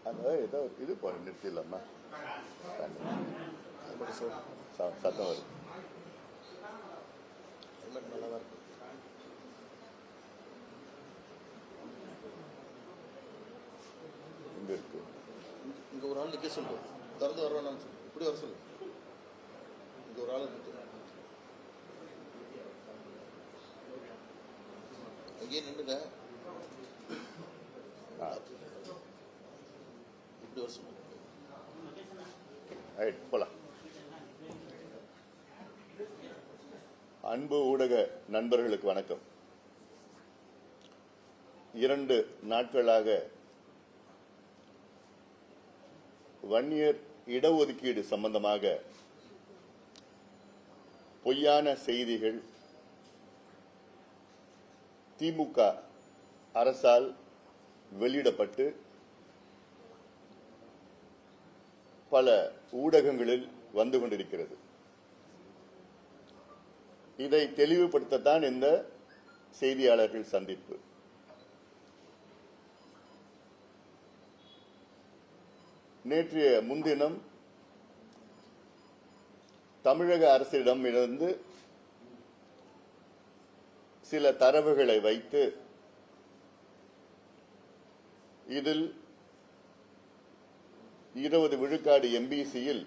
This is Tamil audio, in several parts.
அந்த ஏதோ இது போல நிறுத்திடலாமா? சத்தம் வருது. நல்லா தான் இருக்கு. இங்க இருக்கு. இங்க ஒரு ஆள் நிக்க சொல்லு, திறந்து வரணும் சொல்லு, இப்படி வர சொல்லு. இங்க ஒரு ஆள் நிறுத்து, அங்கேயே நின்றுங்க, இப்படி வர சொல்லு. போலாம். அன்பு ஊடக நண்பர்களுக்கு வணக்கம். 2 நாட்களாக வன்னியர் இடஒதுக்கீடு சம்பந்தமாக பொய்யான செய்திகள் திமுக அரசால் வெளியிடப்பட்டு பல ஊடகங்களில் வந்து கொண்டிருக்கிறது. இதை தெளிவுபடுத்தத்தான் இந்த செய்தியாளர்கள் சந்திப்பு. நேற்றைய முன்தினம் தமிழக அரசிடமிருந்து சில தரவுகளை வைத்து இதில் 20 விழுக்காடு எம்பிசியில்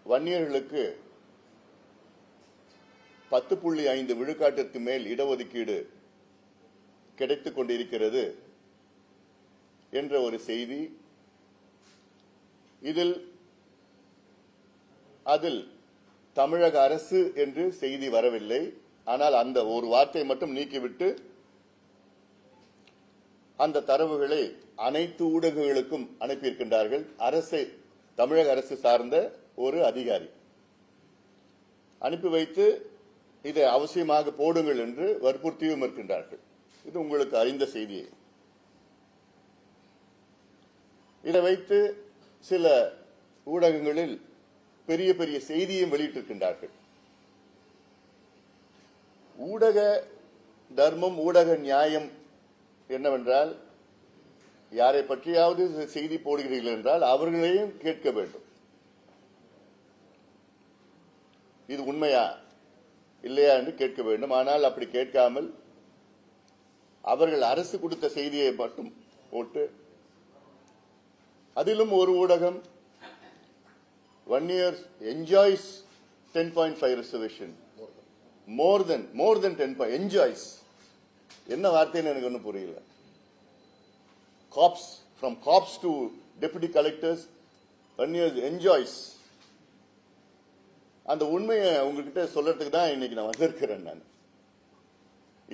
வன்னியர்களுக்கு 10.5 விழுக்காட்டிற்கு மேல் இடஒதுக்கீடு கிடைத்துக் கொண்டிருக்கிறது என்ற ஒரு செய்தி. அதில் தமிழக அரசு என்று செய்தி வரவில்லை. ஆனால் அந்த ஒரு வார்த்தை மட்டும் நீக்கிவிட்டு அந்த தரவுகளை அனைத்து ஊடகங்களுக்கும் அனுப்பியிருக்கின்றார்கள். தமிழக அரசு சார்ந்த ஒரு அதிகாரி அனுப்பி வைத்து இதை அவசியமாக போடுங்கள் என்று வற்புறுத்தியும் இருக்கின்றார்கள். இது உங்களுக்கு அறிந்த செய்தியை. இதை வைத்து சில ஊடகங்களில் பெரிய பெரிய செய்தியும் வெளியிட்டிருக்கின்றார்கள். ஊடக தர்மம், ஊடக நியாயம் என்னவென்றால், யாரை பற்றியாவது செய்தி போடுகிறீர்கள் என்றால் அவர்களையும் கேட்க வேண்டும். இது உண்மையா இல்லையா என்று கேட்க வேண்டும். ஆனால் அப்படி கேட்காமல் அவர்கள் அரசு கொடுத்த செய்தியை மட்டும் போட்டு, அதிலும் ஒரு ஊடகம் வன்னியர்ஸ் என்ஜாய்ஸ் 10.5 ரிசர்வேஷன், மோர் தென் 10 என்ஜாய்ஸ். என்ன வார்த்தைன்னு எனக்கு ஒன்றும் புரியல. Cops, from cops to deputy collectors, Vanniyars enjoys. அந்த உண்மையை உங்ககிட்ட சொல்றதுக்கு தான் இன்னைக்கு நான் வந்திருக்கிறேன். நான்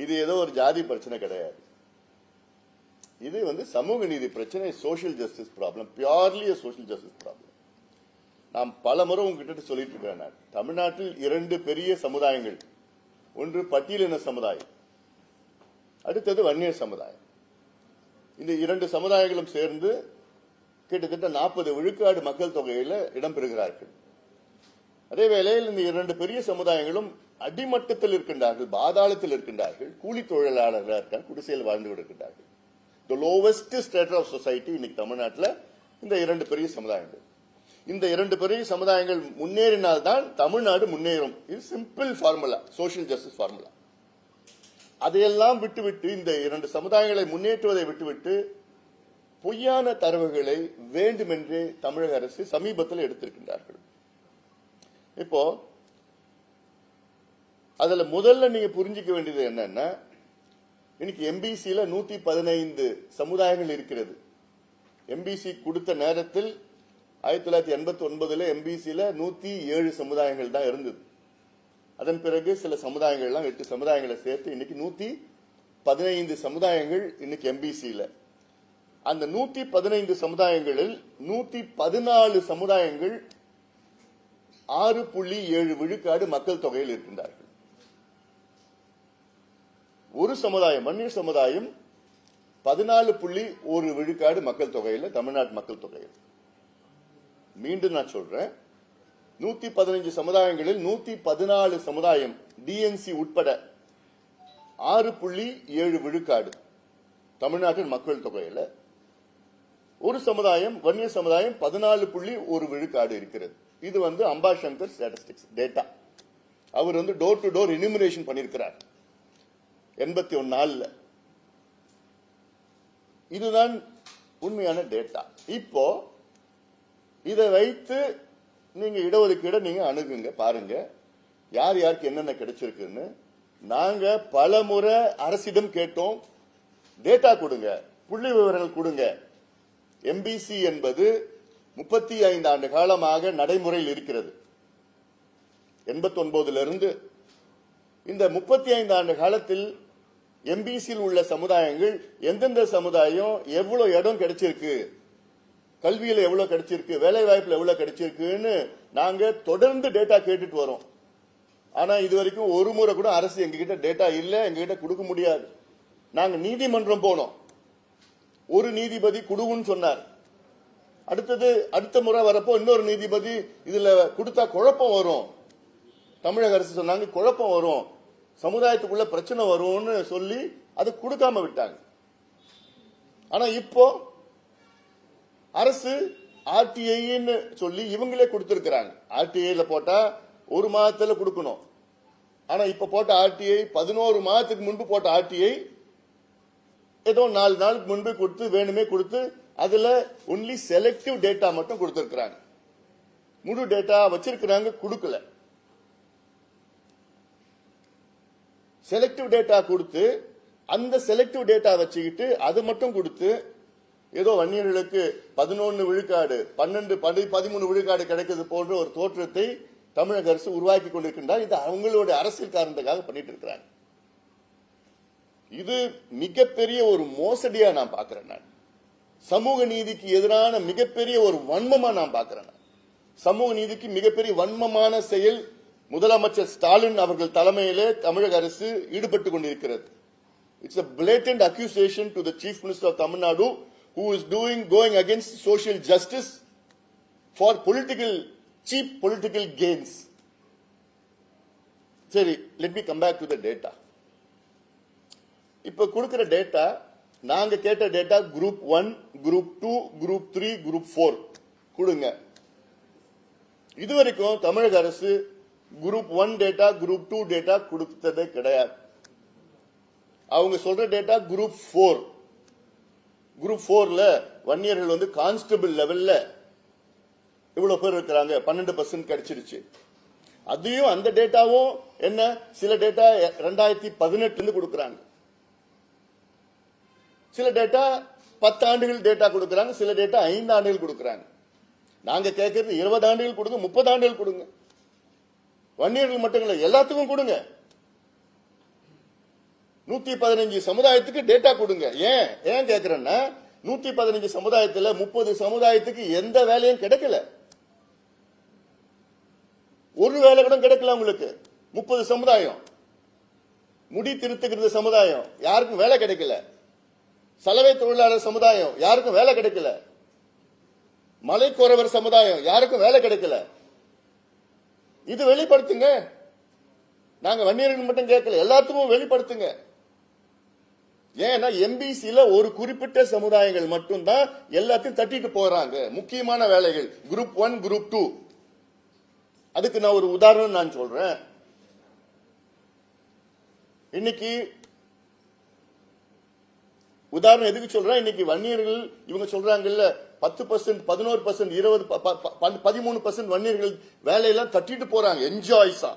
இது ஏதோ ஒரு ஜாதி பிரச்சனை கிடையாது. இது சமூக நீதி பிரச்சனை, social justice problem, purely social justice problem. நான் பல முறை உங்ககிட்ட சொல்லிட்டு இருக்கிறேன். நான் தமிழ்நாட்டில் 2 பெரிய சமுதாயங்கள், ஒன்று பட்டியலின சமுதாயம், அடுத்தது வன்னியர் சமுதாயம். இந்த 2 சமுதாயங்களும் சேர்ந்து கிட்டத்தட்ட 40 விழுக்காடு மக்கள் தொகையில இடம்பெறுகிறார்கள். அதே வேளையில் இந்த 2 பெரிய சமுதாயங்களும் அடிமட்டத்தில் இருக்கின்றார்கள், பாதாளத்தில் இருக்கின்றார்கள், கூலி தொழிலாளர்களாக இருக்காங்க, குடிசையில் வாழ்ந்து கொண்டிருக்கின்றார்கள். The lowest status of society இன்னைக்கு தமிழ்நாட்டில் இந்த 2 பெரிய சமுதாயங்கள். இந்த 2 பெரிய சமுதாயங்கள் முன்னேறினால்தான் தமிழ்நாடு முன்னேறும். இது simple formula, social justice formula. அதையெல்லாம் விட்டுவிட்டு, இந்த 2 சமுதாயங்களை முன்னேற்றுவதை விட்டுவிட்டு பொய்யான தரவுகளை வேண்டுமென்றே தமிழக அரசு சமீபத்தில் எடுத்திருக்கின்றார்கள். இப்போ அதுல முதல்ல நீங்க புரிஞ்சிக்க வேண்டியது என்னன்னா, இன்னைக்கு எம்பிசியில 115 சமுதாயங்கள் இருக்கிறது. எம்பிசி கொடுத்த நேரத்தில் 1989 எம்பிசியில 107 சமுதாயங்கள் தான் இருந்தது. அதன் பிறகு சில சமுதாயங்கள்லாம் 8 சமுதாயங்களை சேர்த்து இன்னைக்கு 115 சமுதாயங்கள் இன்னைக்கு எம்பிசியில. அந்த 115 சமுதாயங்களில் 114 சமுதாயங்கள் 6.7 விழுக்காடு மக்கள் தொகையில் இருக்கின்றார்கள். ஒரு சமுதாயம், வன்னியர் சமுதாயம் 14.1 விழுக்காடு மக்கள் தொகையில், தமிழ்நாட்டு மக்கள் தொகையில். மீண்டும் நான் சொல்றேன், 115 சமுதாயங்களில் 114 சமுதாயம் டிஎன்சி உட்பட 6.7 விழுக்காடு தமிழ்நாட்டின் மக்கள் தொகையில். ஒரு சமுதாயம் வன்னிய சமுதாயம் 14.1 விழுக்காடு இருக்கிறது. இது அம்பாசங்கர் ஸ்டாட்டிஸ்டிக்ஸ் டேட்டா. அவர் டோர் டு டோர் எனிமினேஷன் பண்ணிருக்கிறார் 81 நாள்ல. இதுதான் உண்மையான டேட்டா. இப்போ இதை வைத்து நீங்க இடஒதுக்கீடு நீங்க அணுகுங்க, பாருங்க யார் யாருக்கு என்னென்ன கிடைச்சிருக்குன்னு. நாங்க பல முறை அரசிடம் கேட்டோம், டேட்டா கொடுங்க, புள்ளி விவரங்கள் கொடுங்க. எம்பிசி என்பது 35 ஆண்டு காலமாக நடைமுறையில் இருக்கிறது. 89 இருந்து இந்த 35 ஆண்டு காலத்தில் எம்பிசியில் உள்ள சமுதாயங்கள் எந்தெந்த சமுதாயம் எவ்வளவு இடம் கிடைச்சிருக்கு, கல்வியில எவ்வளவு கிடைச்சிருக்கு, வேலை வாய்ப்புல எவ்வளவு கிடைச்சிருக்குன்னு நாங்க தொடர்ந்து டேட்டா கேட்டுட்டு வரோம். ஆனா இதுவரைக்கும் ஒரு முறை கூட அரசு எங்ககிட்ட டேட்டா இல்ல, எங்ககிட்ட கொடுக்க முடியாது. நாங்க நீதிமன்றம் போனோம், ஒரு நீதிபதி குடுன்னு சொன்னார். அடுத்த முறை வரப்போ இன்னொரு நீதிபதி இதுல கொடுத்தா குழப்பம் வரும், தமிழக அரசு சொன்னாங்க குழப்பம் வரும், சமுதாயத்துக்குள்ள பிரச்சனை வரும்னு சொல்லி அது கொடுக்காம விட்டாங்க. ஆனா இப்போ அரசு ஆர்டிஐன்னு சொல்லி இவங்களே கொடுத்திருக்கிறாங்க. ஆர்டிஐல போட்டா ஒரு மாதத்துல கொடுக்கணும். ஆனா இப்ப போட்ட ஆர்டிஐ 11 மாதத்துக்கு முன்பு போட்ட ஆர்டிஐ ஏதோ 4 நாளுக்கு முன்பு கொடுத்து வேணுமே கொடுத்து அதுல ஒன்லி செலக்டிவ் டேட்டா மட்டும் கொடுத்திருக்கிறாங்க. முழு டேட்டா வச்சிருக்கிறாங்க, கொடுக்கல. செலக்டிவ் டேட்டா கொடுத்து அந்த செலக்டிவ் டேட்டா வச்சுக்கிட்டு அது மட்டும் கொடுத்து ஏதோ வன்னியர்களுக்கு 11 விழுக்காடு 12 13 விழுக்காடு கிடைக்கிறது போன்ற ஒரு தோற்றத்தை தமிழக அரசு உருவாக்கி கொண்டிருக்கின்றார். இது அவங்களுடைய அரசியல் காரணத்துக்காக பண்ணிட்டு இருக்கிறாங்க. இது மிகப்பெரிய ஒரு மோசடியா நான் பாக்குறேன். நான் சமூக நீதிக்கு எதிரான மிகப்பெரிய ஒரு வன்மமா நான் பாக்குறேன். சமூக நீதிக்கு மிகப்பெரிய வன்மமான செயல் முதலமைச்சர் ஸ்டாலின் அவர்கள் தலைமையிலே தமிழக அரசு ஈடுபட்டுக் கொண்டிருக்கிறது. It's a blatant accusation to the chief minister of Tamil Nadu who is going against social justice for cheap political gains. சரி, let me come back to the data. இப்ப கொடுக்கிற டேட்டா, நாங்க கேட்ட data group 1, group 2, group 3, group 4 கொடுங்க. இதுவரைக்கும் தமிழக அரசு குரூப் 1 டேட்டா, குரூப் 2 டேட்டா கொடுத்ததே கிடையாது. அவங்க சொல்ற டேட்டா குரூப் 4. குரூப் 4ல வன்னியர்கள் கான்ஸ்டபிள் லெவல்ல இவ்வளவு பேர் இருக்கிறாங்க, 12% கிடைச்சிருச்சு. அதையும் அந்த டேட்டாவும் என்ன, சில டேட்டா 2018 இருந்து கொடுக்கறாங்க, சில டேட்டா 10 ஆண்டுகள் டேட்டா கொடுக்கறாங்க, சில டேட்டா 5 ஆண்டுகள் கொடுக்கறாங்க. நாங்க கேட்கறது 20 ஆண்டுகள் கொடுங்க, 30 ஆண்டுகள் கொடுங்க. வன்னியர்கள் மட்டும் இல்ல, எல்லாத்துக்கும் கொடுங்க. 115 சமுதாயத்துக்கு டேட்டா கொடுங்க. ஏன் கேக்குறேன்னா 115 சமுதாயத்துல 30 சமுதாயத்துக்கு எந்த வேலையும் கிடைக்கல, ஒரு வேலை கூட கிடைக்கல உங்களுக்கு. 30 சமுதாயம், முடி திருத்துகிறது சமுதாயம், யாருக்கும் வேலை கிடைக்கல. சலவை தொழிலாளர் சமுதாயம், யாருக்கும் வேலை கிடைக்கல. மலைக்கோரவர் சமுதாயம், யாருக்கும் வேலை கிடைக்கல. இது வெளிப்படுத்துங்க. நாங்க வன்னியர்கள் மட்டும் கேட்கல, எல்லாத்துக்கும் வெளிப்படுத்துங்க. ஏன்னா எம்பிசில ஒரு குறிப்பிட்ட சமுதாயங்கள் மட்டும்தான் எல்லாத்தையும் தட்டிட்டு போறாங்க. முக்கியமான வேலைகள் குரூப் 1, குரூப் 2. அதுக்கு நான் ஒரு உதாரணம் நான் சொல்றேன். இன்னைக்கு உதாரணம் எதுக்கு சொல்றேன், இன்னைக்கு வன்னியர்கள் இவங்க சொல்றாங்கல்ல 10%, 11%, 20, 13% வன்னியர்கள் வேலையெல்லாம் தட்டிட்டு போறாங்க என்ஜாய்ஸா.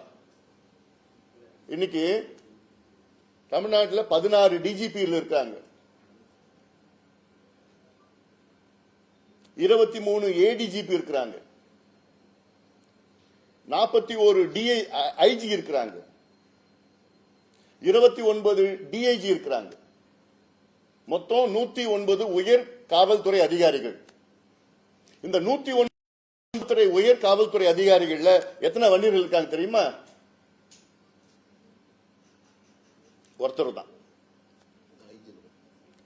இன்னைக்கு தமிழ்நாட்டில் 16 டிஜிபி இருக்காங்க, 23 ஏடிஜிபி இருக்கிறாங்க, 41 ஐஜி இருக்கிறாங்க, 29 டிஐஜி இருக்கிறாங்க. மொத்தம் 109 உயர் காவல்துறை அதிகாரிகள். இந்த 109 உயர் காவல்துறை அதிகாரிகள்ல எத்தனை வன்னியர்கள் இருக்காங்க தெரியுமா? ஒருத்தர் தான்.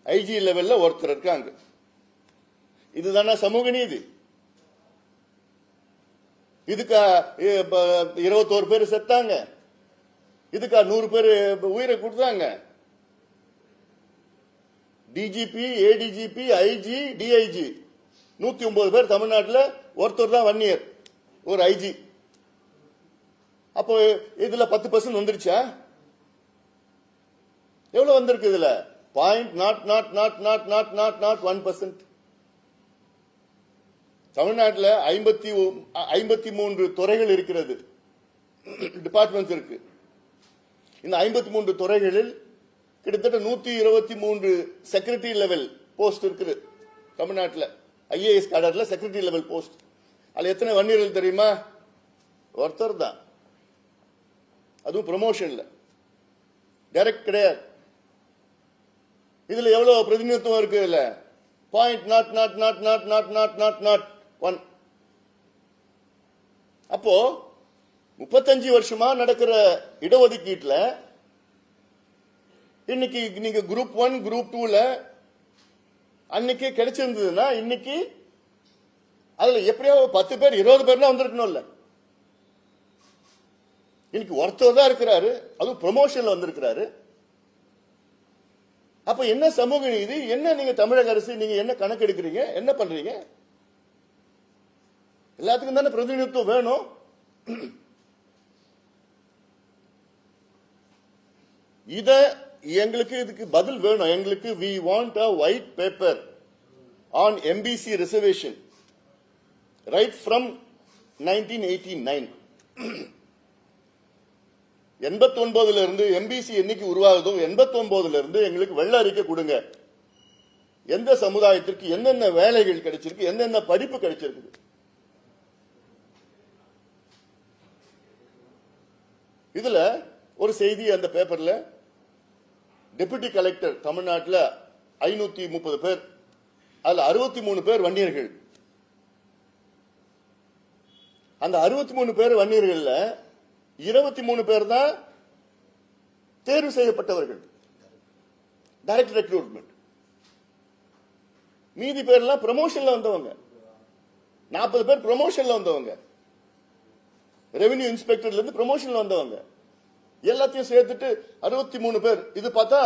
ஐஜி லெவல்ல ஒருத்தர் இருக்காங்க. இதுதானே சமூக நீதி? இதுக்கா 21 பேர் செத்தாங்க, இதுக்கா 100 பேர் உயிரை கொடுத்தாங்க? டிஜிபி, ஏடிஜிபி, ஐஜி, டிஐஜி 109 பேர் தமிழ்நாட்டில், ஒருத்தர் தான் 1 year, ஒரு ஐஜி. அப்போ இதுல 10% வந்துருச்சா? எவ்வளவு வந்திருக்கு இதுல? 0.00000001%. தமிழ்நாட்டில் 53 துறைகள் இருக்கிறது, டிபார்ட்மெண்ட்ஸ் இருக்கு. இந்த 53 துறைகளில் கிட்டத்தட்ட 123 செக்ரட்டரி லெவல் போஸ்ட் இருக்குது தமிழ்நாட்டில். ஐஏஎஸ் கேடர்ல செக்ரட்டரி லெவல் போஸ்ட். அதுல எத்தனை வன்னியர்கள் தெரியுமா? ஒருத்தர் தான். அதுவும் ப்ரமோஷன்ல, டைரக்ட் கிடையாது. இதுல எவ்வளவு பிரதிநிதித்துவம் இருக்கு? இல்ல 0.00000001. அப்போ 35 வருஷமா நடக்கிற இடஒதுக்கீட்டுல இன்னைக்கு நீங்க குரூப் 1 குரூப் 2ல அன்னைக்கு கிடைச்சிருந்ததுன்னா இன்னைக்கு அதுல எப்படியோ 10 பேர் 20 பேர்லாம் வந்திருக்கணும்ல. இன்னைக்கு ஒருத்தர் தான் இருக்கிறாரு, அதுவும் ப்ரமோஷன்ல வந்திருக்கிறாரு. அப்ப என்ன சமூக நீதி? என்ன நீங்க தமிழக அரசு நீங்க என்ன கணக்கு எடுக்கிறீங்க? என்ன பண்றீங்க? எல்லாத்துக்கும் தானே பிரதிநிதித்துவம் வேணும். இத எங்களுக்கு இதுக்கு பதில் வேணும். எங்களுக்கு we want a white paper on MBC reservation right from 1989. 89 இருந்து MBC என்னைக்கு உருவாகுதோ 89 இருந்து எங்களுக்கு வெள்ள அறிக்கை கொடுங்க. எந்த சமுதாயத்திற்கு என்னென்ன வேலைகள் கிடைச்சிருக்கு, என்னென்ன படிப்பு கிடைச்சிருக்கு. இதுல ஒரு செய்தி அந்த பேப்பர்ல, டெபுட்டி கலெக்டர் தமிழ்நாட்டில் 530 பேர், அதுல 63 பேர் வன்னியர்கள். அந்த 63 பேர் வன்னியர்கள் 23 பேர் தான் தேர்வு செய்யப்பட்டவர்கள், டைரக்ட் ரெக்ரூட்மெண்ட். மீதி பேர்லாம் ப்ரமோஷன்ல வந்தவங்க. 40 பேர் ப்ரமோஷன்ல வந்தவங்க, ரெவென்யூ இன்ஸ்பெக்டர்ல இருந்து ப்ரமோஷன்ல வந்தவங்க. எல்லாத்தையும் சேர்த்துட்டு 63 பேர். இது பார்த்தா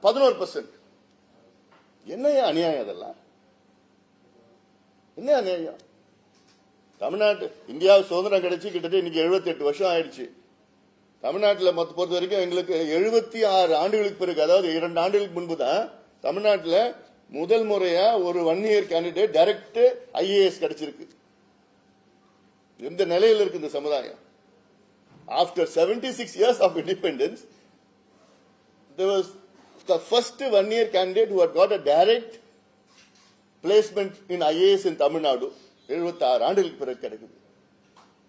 11%. என்னையா அநியாயம்? அதெல்லாம் என்ன அநியாயம்? தமிழ்நாட்டு இந்தியா சுதந்திரம் கிடைச்சி கிட்டத்தட்ட இன்னைக்கு 78 வருஷம் ஆயிடுச்சு. தமிழ்நாட்டில் பொறுத்த வரைக்கும் எங்களுக்கு 76 ஆண்டுகளுக்கு பிறகு, அதாவது 2 ஆண்டுகளுக்கு முன்பு தான் தமிழ்நாட்டில் முதல் முறையா ஒரு 1 year கேண்டிடேட் டைரக்ட் ஐஏஎஸ் கிடைச்சிருக்கு. எந்த நிலையில் இருக்கு இந்த சமுதாயம்? After 76 years of independence, there was the first 1 year candidate who had got a direct placement in IAS in Tamil Nadu. 76 ஆண்டுகளுக்கு பிறகு கிடைக்குது.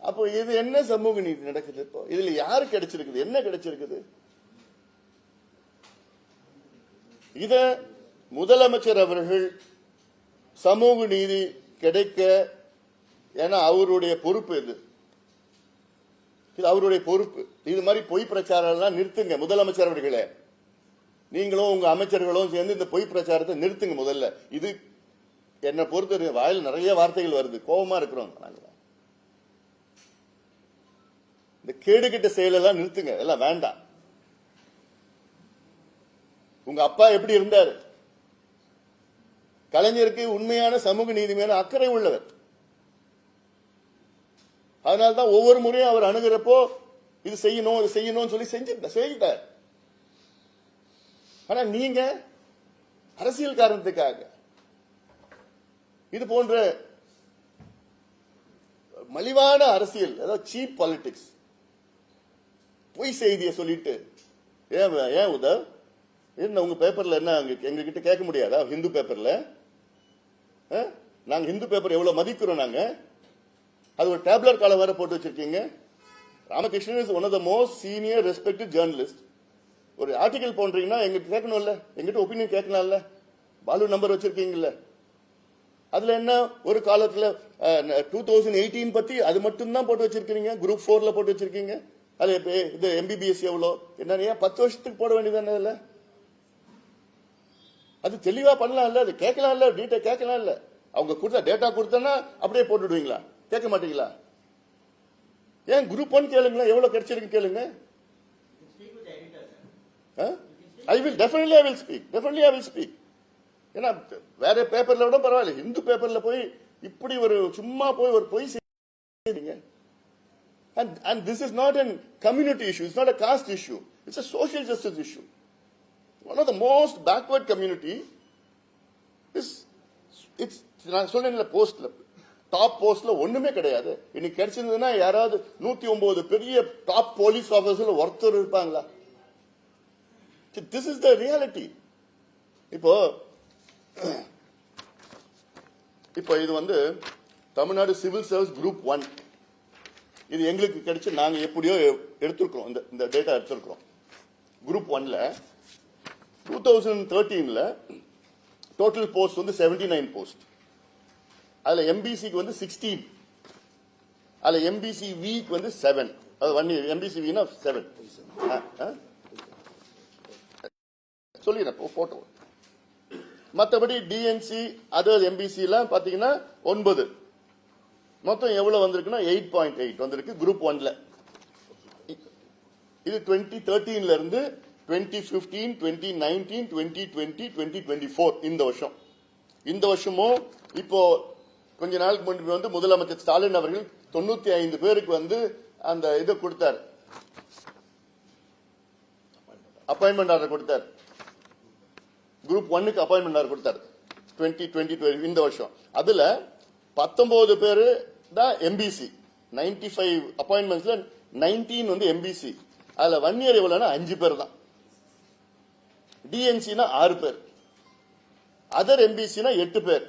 அப்போ இது என்ன சமூக நீதி நடக்குது? இப்போ இதுல யாரு கிடைச்சிருக்குது? என்ன கிடைச்சிருக்குது? இத முதலமைச்சர் அவர்கள் சமூக நீதி கிடைக்க, ஏன்னா அவருடைய பொறுப்பு இது அவருடைய பொறுப்பு. இது மாதிரி பொய் பிரச்சாரம் எல்லாம் நிறுத்துங்க முதலமைச்சர் அவர்களே. நீங்களும் உங்க அமைச்சர்களும் சேர்ந்து இந்த பொய் பிரச்சாரத்தை நிறுத்துங்க முதல்ல. இது என்ன பொறுத்த வாயில் நிறைய வார்த்தைகள் வருது, கோபமா இருக்கிறோம் நாங்க. இந்த கேடுகிட்ட செயலெல்லாம் நிறுத்துங்க, எல்லாம் வேண்டாம். உங்க அப்பா எப்படி இருந்தாரு? கலைஞருக்கு உண்மையான சமூக நீதி மேல அக்கறை உள்ளவர். அதனால்தான் ஒவ்வொரு முறையும் அவர் அணுகிறப்போ இது செய்யணும் இது செய்யணும்னு சொல்லி செஞ்சுட்டார். ஆனா நீங்க அரசியல் காரணத்துக்காக இது போன்ற மலிவான அரசியல், அதாவது சீப் பாலிடிக்ஸ், பொய் செய்தியை சொல்லிட்டு ஏன் உதவ் என்ன உங்க பேப்பர்ல என்ன எங்க கிட்ட கேட்க முடியாதா? ஹிந்து பேப்பர்ல நாங்க ஹிந்து பேப்பர் எவ்வளவு மதிக்கிறோம். நாங்க அது ஒரு டேப்லர் காலம் வேற போட்டு வச்சிருக்கீங்க. Ramakrishnan is one of the most senior respected journalist. ஒரு ஆர்டிகல் போன்றீங்கன்னா எங்கிட்ட கேட்கணும்ல, எங்கிட்ட ஒப்பீனியன் கேட்கலாம்ல. பாலு நம்பர் வச்சிருக்கீங்கல்ல. அதுல என்ன ஒரு காலத்துல 2018 பத்தி அது மட்டும் தான் போட்டு வச்சிருக்கீங்க. குரூப் 4ல போட்டு வச்சிருக்கீங்க. அது இது எம்பிபிஎஸ் எவ்வளோ என்ன 10 வருஷத்துக்கு போட வேண்டியதானே? அதுல அது தெளிவா பண்ணலாம்ல, அது கேட்கலாம்ல, டீட்டெயில் கேட்கலாம்ல. அவங்க கொடுத்த டேட்டா கொடுத்தா அப்படியே போட்டுடுவீங்களா? கேட்க மாட்டீங்களா? ஏன் குரூப் 1 கேளுங்களா, எவ்வளவு கிடைச்சிருக்கு கேளுங்க. I will definitely speak. ஏன்னா வேற பேப்பர்ல விட பரவாயில்ல, ஹிந்து பேப்பர்ல போய் இப்படி ஒரு சும்மா போய் ஒரு பொய் செய்றீங்க. And this is not a community issue, it's not a caste issue, it's a social justice issue. One of the most backward community is, நான் சொல்றேன்ல, போஸ்ட்ல டாப் போஸ்ட்ல ஒண்ணுமே கிடையாது. இன்னைக்கு கிடைச்சிருந்ததுன்னா யாராவது 109 பெரிய டாப் போலீஸ் ஆபீசர்ல ஒருத்தர் இருப்பாங்களா? This is the reality. இப்போ இது வந்து தமிழ்நாடு சிவில் சர்வீஸ் குரூப் 1, இது எங்களுக்கு கிடைச்சு நாங்க எப்படியோ எடுத்திருக்கிறோம், இந்த டேட்டா எடுத்திருக்கிறோம். குரூப் 1ல 2013ல டோட்டல் போஸ்ட் வந்து 79 போஸ்ட். அதுல எம்பிசிக்கு வந்து 16, அதுல எம்பிசி விக்கு வந்து 7, அது 1 இயர் எம்பிசி வினா 7 சொல்லிடுறேன் போட்டோ. மற்றபடி டிஎன்சி அதர் எம்பிசி எல்லாம் பாத்தீங்கன்னா 9. மொத்தம் எவ்வளவு வந்திருக்குன்னா 8.8 வந்திருக்கு குரூப் 1ல. இது 2013ல இருந்து 2015, 2019, 2020, 2024 இந்த வருஷமும் இப்போ கொஞ்ச நாளுக்கு முன்பு வந்து முதலமைச்சர் ஸ்டாலின் அவர்கள் 95 பேருக்கு வந்து அந்த இதை கொடுத்தார், அப்பாயின்மெண்ட் ஆர்டர் கொடுத்தார். குரூப் 1க்கு அப்பாயின்மெண்ட் ஆர்டர் கொடுத்தார் 2020 இந்த வருஷம். அதுல 19 பேரு தான் எம்பிசி. 95 அப்பாயின்மெண்ட்ஸ்ல 19 வந்து எம்பிசி. அதுல 1 இயர் எவ்வளவுனா 5 பேர் தான். டிஎன்சினா 6 பேர், அதர் எம்பிசினா 8 பேர்.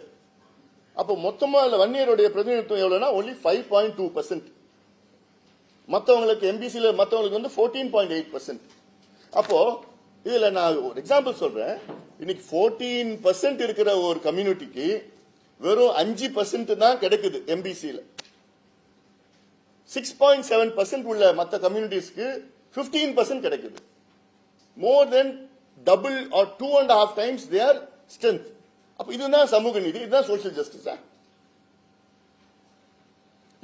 அப்போ மொத்தமா அதுல 1 இயருடைய பிரதிநிதித்துவம் எவ்வளவுனா only 5.2%. மத்தவங்களுக்கு எம்பிசில மத்தவங்களுக்கு வந்து 14.8%. அப்போ இதுல நான் ஒரு எக்ஸாம்பிள் சொல்றேன். இன்னைக்கு 14% இருக்கிற ஒரு கம்யூனிட்டிக்கு வெறும் 5% தான் கிடைக்குது எம்பிசில. 6.7% உள்ள மற்ற கம்யூனிட்டிஸ்க்கு 15% கிடைக்குது. மோர் தென் double R 2.5 times their strength. அப்ப இதுதான் சமூக நீதி, இதுதான் சோசியல் ஜஸ்டிஸா?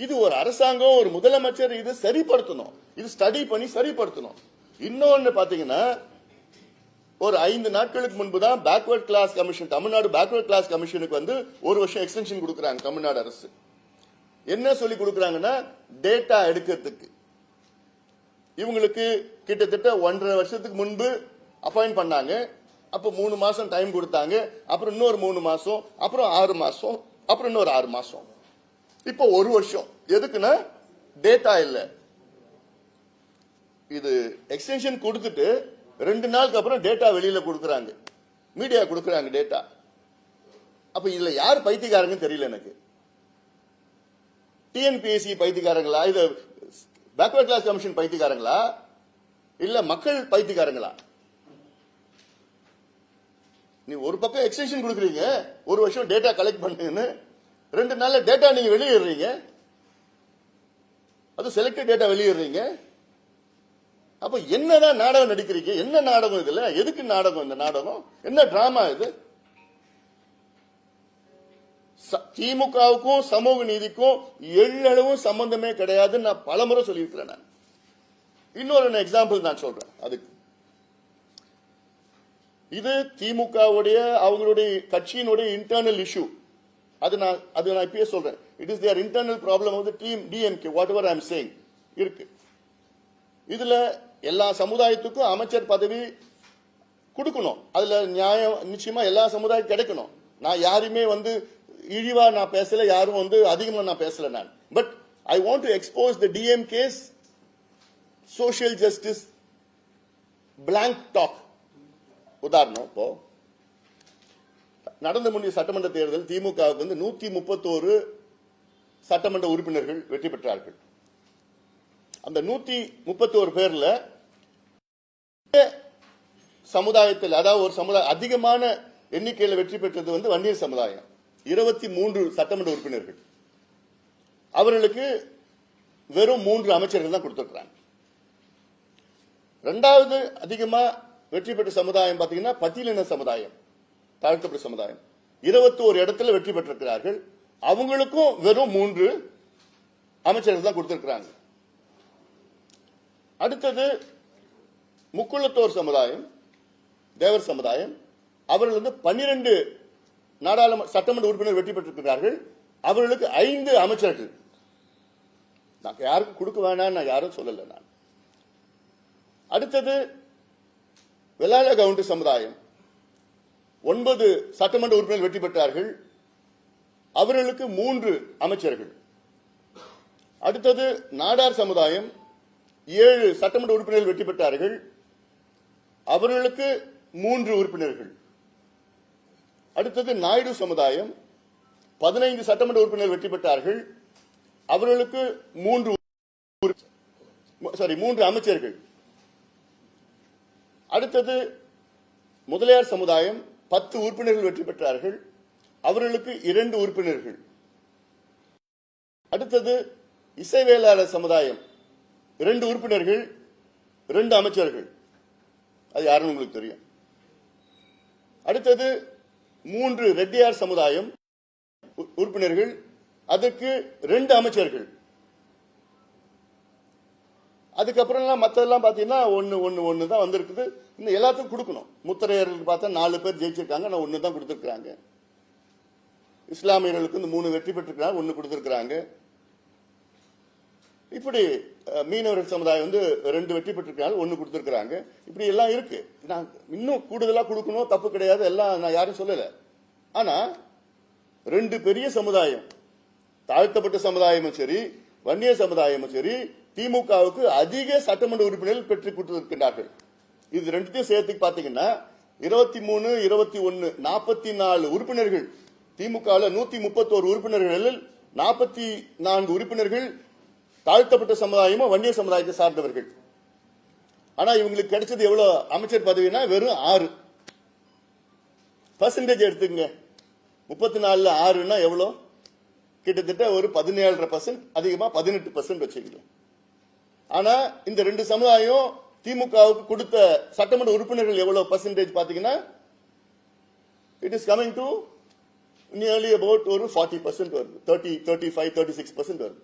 இது ஒரு அரசாங்கம், ஒரு முதலமைச்சர் இது சரிப்படுத்தணும், இது ஸ்டடி பண்ணி சரிப்படுத்தணும். இன்னொன்னு பாத்தீங்கன்னா, ஒரு 5 நாட்களுக்கு முன்பு தான் backward class commission, Tamil Nadu backward class கமிஷனுக்கு வந்து 1 வருஷம் எக்ஸ்டென்ஷன் கொடுக்கறாங்க தமிழ்நாடு அரசு. என்ன சொல்லி கொடுக்கறாங்கன்னா, டேட்டா எடுக்கிறதுக்கு. இவங்களுக்கு கிட்டத்தட்ட 1.5 வருஷத்துக்கு முன்பு அப்பாயிண்ட் பண்ணாங்க. அப்ப 3 மாசம் டைம் கொடுத்தாங்க. அப்புறம் இன்னொரு 3 மாசம், அப்புறம் 6 மாசம், அப்புறம் இன்னொரு 6 மாசம். இப்போ 1 வருஷம். எதுக்குன்னா டேட்டா இல்ல. இது எக்ஸ்டென்ஷன் கொடுத்துட்டு 2 நாளுக்கு அப்புறம் டேட்டா வெளியில கொடுக்கறாங்க, மீடியா கொடுக்கறாங்க டேட்டா. அப்ப இதுல யார் பைத்தியக்காரங்கன்னு தெரியல எனக்கு. டிஎன்பிஎஸ்சி பைத்தியக்காரங்களா, இது பேக்வர்ட் கிளாஸ் கமிஷன் பைத்தியக்காரங்களா, இல்ல மக்கள் பைத்தியக்காரங்களா? நீ ஒரு பக்கம் எக்ஸ்டென்ஷன் கொடுக்குறீங்க, 1 வருஷம் டேட்டா கலெக்ட் பண்ணுன்னு, 2 நாள்ல டேட்டா நீங்க வெளியிடுறீங்க, அது செலக்டட் டேட்டா வெளியிடுறீங்க. அப்ப என்னதான் நாடகம் நடிக்கிறீங்க? என்ன நாடகம் இதுல? எதுக்கு நாடகம்? இந்த நாடகம் என்ன டிராமா இது? திமுகவுக்கும் சமூக நீதிக்கும் எள்ளளவும் சம்பந்தமே கிடையாது. நான் பலமுறை சொல்லியிருக்கிறேன். நான் இன்னொரு எக்ஸாம்பிள் நான் சொல்றேன். அதுக்கு இது திமுகவுடைய அவங்களுடைய கட்சியினுடைய இன்டர்னல் இஷ்யூ. அது நான் இப்பயே சொல்றேன். It is their internal problem of the team DMK, whatever I am saying இருக்கு. இதுல எல்லா சமுதாயத்துக்கும் அமைச்சர் பதவி கொடுக்கணும். அதுல நியாயம் நிச்சயமா எல்லா சமுதாயம் கிடைக்கணும். நான் யாருமே வந்து இழிவா நான் பேசல, யாரும் வந்து அதிகமா நான் பேசல. நான் but I want to expose the DMK's social justice blank talk. உதாரணம், இப்போ நடந்து முடிந்த சட்டமன்ற தேர்தல் திமுகவுக்கு வந்து 131 சட்டமன்ற உறுப்பினர்கள் வெற்றி பெற்றார்கள். அந்த 131 பேர்ல சமுதாயத்தில், அதாவது ஒரு சமுதாயம் அதிகமான எண்ணிக்கையில் வெற்றி பெற்றது வந்து வன்னியர் சமுதாயம். 23 சட்டமன்ற உறுப்பினர்கள். அவர்களுக்கு வெறும் 3 அமைச்சர்கள் தான் கொடுத்திருக்கிறாங்க. 2வது அதிகமா வெற்றி பெற்ற சமுதாயம் பாத்தீங்கன்னா பட்டியலின சமுதாயம், தாழ்த்தப்பட்ட சமுதாயம். 21 இடத்துல வெற்றி பெற்றிருக்கிறார்கள். அவங்களுக்கும் வெறும் 3 அமைச்சர்கள் தான் கொடுத்திருக்கிறாங்க. அடுத்தது முக்குளத்தோர் சமுதாயம், தேவர் சமுதாயம். அவர்கள் வந்து 12 நாடாளுமன்ற சட்டமன்ற உறுப்பினர் வெற்றி பெற்றிருக்கிறார்கள். அவர்களுக்கு 5 அமைச்சர்கள். நான் யாருக்கும் கொடுக்க வேணாம், நான் யாரும் சொல்லல. நான் அடுத்தது வெள்ளாள கவுண்டர் சமுதாயம் 9 சட்டமன்ற உறுப்பினர்கள் வெற்றி பெற்றார்கள், அவர்களுக்கு 3 அமைச்சர்கள். அடுத்தது நாடார் சமுதாயம் 7 சட்டமன்ற உறுப்பினர்கள் வெற்றி பெற்றார்கள், அவர்களுக்கு 3 உறுப்பினர்கள். அடுத்தது நாயுடு சமுதாயம் 15 சட்டமன்ற உறுப்பினர்கள் வெற்றி பெற்றார்கள், அவர்களுக்கு 3 அமைச்சர்கள். அடுத்தது முதலியார் சமுதாயம் 10 உறுப்பினர்கள் வெற்றி பெற்றார்கள், அவர்களுக்கு 2 உறுப்பினர்கள். அடுத்தது இசைவேளாளர் சமுதாயம் 2 உறுப்பினர்கள், 2 அமைச்சர்கள். அது யாருன்னு உங்களுக்கு தெரியும். அடுத்தது 3 ரெட்டியார் சமுதாயம் உறுப்பினர்கள், அதற்கு 2 அமைச்சர்கள். அதுக்கப்புறம் மற்றதெல்லாம் பாத்தீங்கன்னா ஒன்னு தான் வந்திருக்குது. இன்னும் எல்லாத்துக்கும் கொடுக்கணும். முத்தரையர்களுக்கு பார்த்தா 4 பேர் ஜெயிச்சிருக்காங்க, நான் 1 தான் கொடுத்திருக்காங்க. இஸ்லாமியர்களுக்கு 3 வெற்றி பெற்றிருக்கிறாங்க, 1 கொடுத்திருக்காங்க. இப்படி மீனவர்கள் சமுதாயம் 2 வெற்றி பெற்றிருக்காங்க, 1 கொடுத்திருக்காங்க. இப்படி எல்லாம் இருக்கு. நான் இன்னும் கூடுதலா கொடுக்கணும், தப்பு கிடையாது, எல்லாம் நான் யாரும் சொல்லல. ஆனா 2 பெரிய சமுதாயம், தாழ்த்தப்பட்ட சமுதாயமும் சரி, வன்னிய சமுதாயமும் சரி, திமுகவுக்கு அதிக சட்டமன்ற உறுப்பினர்கள் பெற்றுக் கொடுத்திருக்கிறார்கள். இது 2த்தையும் சேர்த்து பாத்தீங்கன்னா 23, 21, 44 உறுப்பினர்கள். திமுக 131 உறுப்பினர்களில் 44 உறுப்பினர்கள் தாழ்த்தப்பட்ட சமுதாயமும் வன்னிய சமுதாயத்தை சார்ந்தவர்கள். ஆனா இவங்களுக்கு கிடைச்சது எவ்வளவு அமைச்சர் பதவினா வெறும் 6%. எடுத்துங்க, 34ல 6ன்னா எவ்வளவு? கிட்டத்தட்ட ஒரு 17.5%, அதிகமா 18% வச்சுக்கலாம். ஆனா இந்த 2 சமுதாயம் திமுகவுக்கு கொடுத்த சட்டமன்ற உறுப்பினர்கள் எவ்வளவு பர்சன்டேஜ் பாத்தீங்கன்னா, it is coming to nearly about ஒரு 40% வருது, 35, 36% வருது.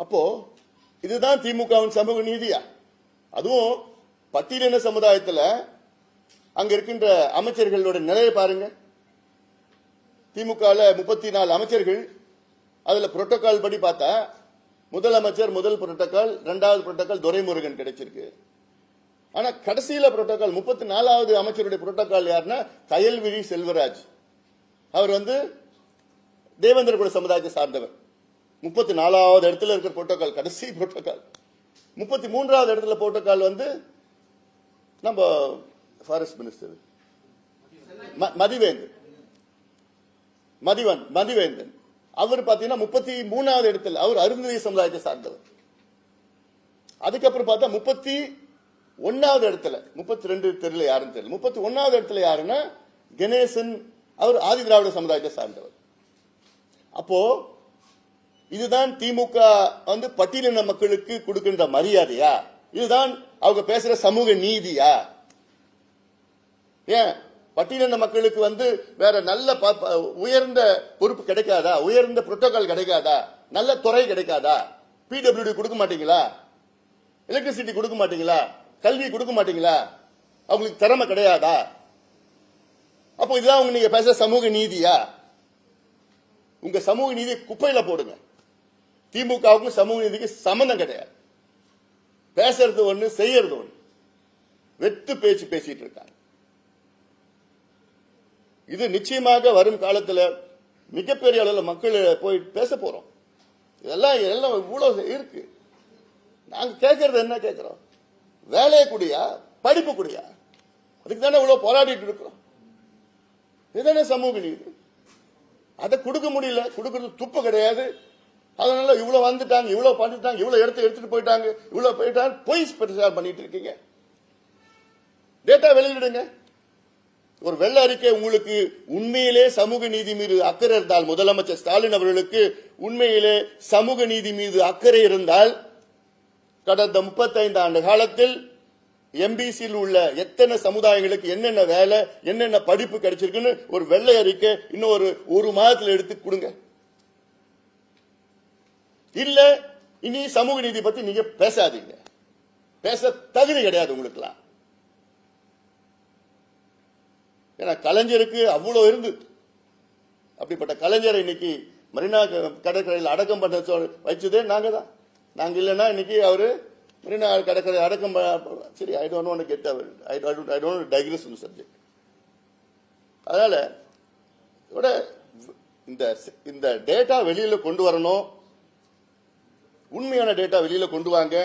அப்போ இதுதான் திமுகவின் சமூக நீதியா? அதுவும் பட்டியலின சமுதாயத்தில் அங்க இருக்கின்ற அமைச்சர்களோட நிலையை பாருங்க. திமுக 34 அமைச்சர்கள், அதுல புரோட்டோகால் படி பார்த்தா முதலமைச்சர் முதல் புரோட்டோகால், 2வது புரோட்டோகால் துரைமுருகன் கிடைச்சிருக்கு. ஆனா கடைசியில புரோட்டோகால் 34வது அமைச்சருடைய புரோட்டோகால் யாருன்னா கயல்விழி செல்வராஜ். அவர் தேவேந்திர குல சமுதாயத்தை சார்ந்தவர். 34வது இடத்துல இருக்கிற புரோட்டோகால் கடைசி புரோட்டோகால். 33வது இடத்துல புரோட்டோகால் நம்ம ஃபாரஸ்ட் மினிஸ்டர் மதிவேந்தன். அவர் பாத்தீங்கன்னா 33வது இடத்துல, அவர் அருந்ததி சமுதாயத்தை சார்ந்தவர். அதுக்கப்புறம் பார்த்தா 31வது இடத்துல, 32 தெரியல யாருன்னு தெரியல, 31வது இடத்துல யாருன்னா கணேசன், அவர் ஆதி திராவிட சமுதாயத்தை சார்ந்தவர். அப்போ இதுதான் திமுக பட்டியலின மக்களுக்கு கொடுக்கின்ற மரியாதையா? இதுதான் அவங்க பேசுற சமூக நீதியா? ஏன் பட்டியலின மக்களுக்கு வேற நல்ல உயர்ந்த பொறுப்பு கிடைக்காதா? உயர்ந்த புரோட்டோகால் கிடைக்காதா? நல்ல துறை கிடைக்காதா? பிடபிள்யூடி கொடுக்க மாட்டீங்களா? எலக்ட்ரிசிட்டி கொடுக்க மாட்டீங்களா? கல்வி கொடுக்க மாட்டீங்களா? அவங்களுக்கு திறமை கிடையாதா? அப்போ இதுதான் நீங்க பேசுற சமூக நீதியா? உங்க சமூக நீதி குப்பையில போடுங்க. திமுகவுக்கும் சமூக நீதிக்கு சம்பந்தம் கிடையாது. பேசுறது ஒண்ணு, செய்யறது ஒண்ணு. வெத்து பேச்சு பேசிட்டு இருக்காங்க. இது நிச்சயமாக வரும் காலத்துல மிகப்பெரிய அளவில் மக்கள் போய் பேச போறோம். இதெல்லாம் இவ்வளவு இருக்கு. நாங்க கேட்கறது என்ன கேட்கிறோம்? வேலையை கூடியா, படிப்பு கூடியா? அதுக்கு தானே இவ்வளவு போராடிட்டு இருக்கிறோம். இதுதானே சமூக நீதி. அதை கொடுக்க முடியல, கொடுக்கறது துப்பு கிடையாது. அதனால இவ்வளவு வந்துட்டாங்க, இவ்வளவு பண்ணிட்டாங்க, இவ்வளவு எடுத்துட்டு போயிட்டாங்க, இவ்வளவு போயிட்டாங்க, பொய் பிரச்சாரம் பண்ணிட்டு இருக்கீங்க. டேட்டா வெளியிடுங்க. ஒரு வெள்ள அறிக்கை உங்களுக்கு உண்மையிலே சமூக நீதி மீது அக்கறை இருந்தால், முதலமைச்சர் ஸ்டாலின் அவர்களுக்கு உண்மையிலே சமூக நீதி மீது அக்கறை இருந்தால், கடந்த 35 ஆண்டு காலத்தில் எம்பிசியில் உள்ள எத்தனை சமுதாயங்களுக்கு என்னென்ன வேலை, என்னென்ன படிப்பு கிடைச்சிருக்குன்னு ஒரு வெள்ளை அறிக்கை இன்னும் ஒரு மாதத்தில் எடுத்து கொடுங்க. இல்ல இனி சமூக நீதி பத்தி நீங்க பேசாதீங்க. பேச தகுதி கிடையாது உங்களுக்குலாம். ஏன்னா கலைஞருக்கு அவ்வளவு இருந்தது. அப்படிப்பட்ட கலைஞரை இன்னைக்கு மெரினா கடற்கரையில் அடக்கம் பண்ண வச்சதே நாங்க தான். நாங்க இல்லைன்னா இன்னைக்கு அவரு மெரினா கடற்கரை அடக்கம் சரி. I don't want to get I don't digress in subject. அதனால இந்த டேட்டா வெளியில கொண்டு வரணும். உண்மையான டேட்டா வெளியில கொண்டு வாங்க.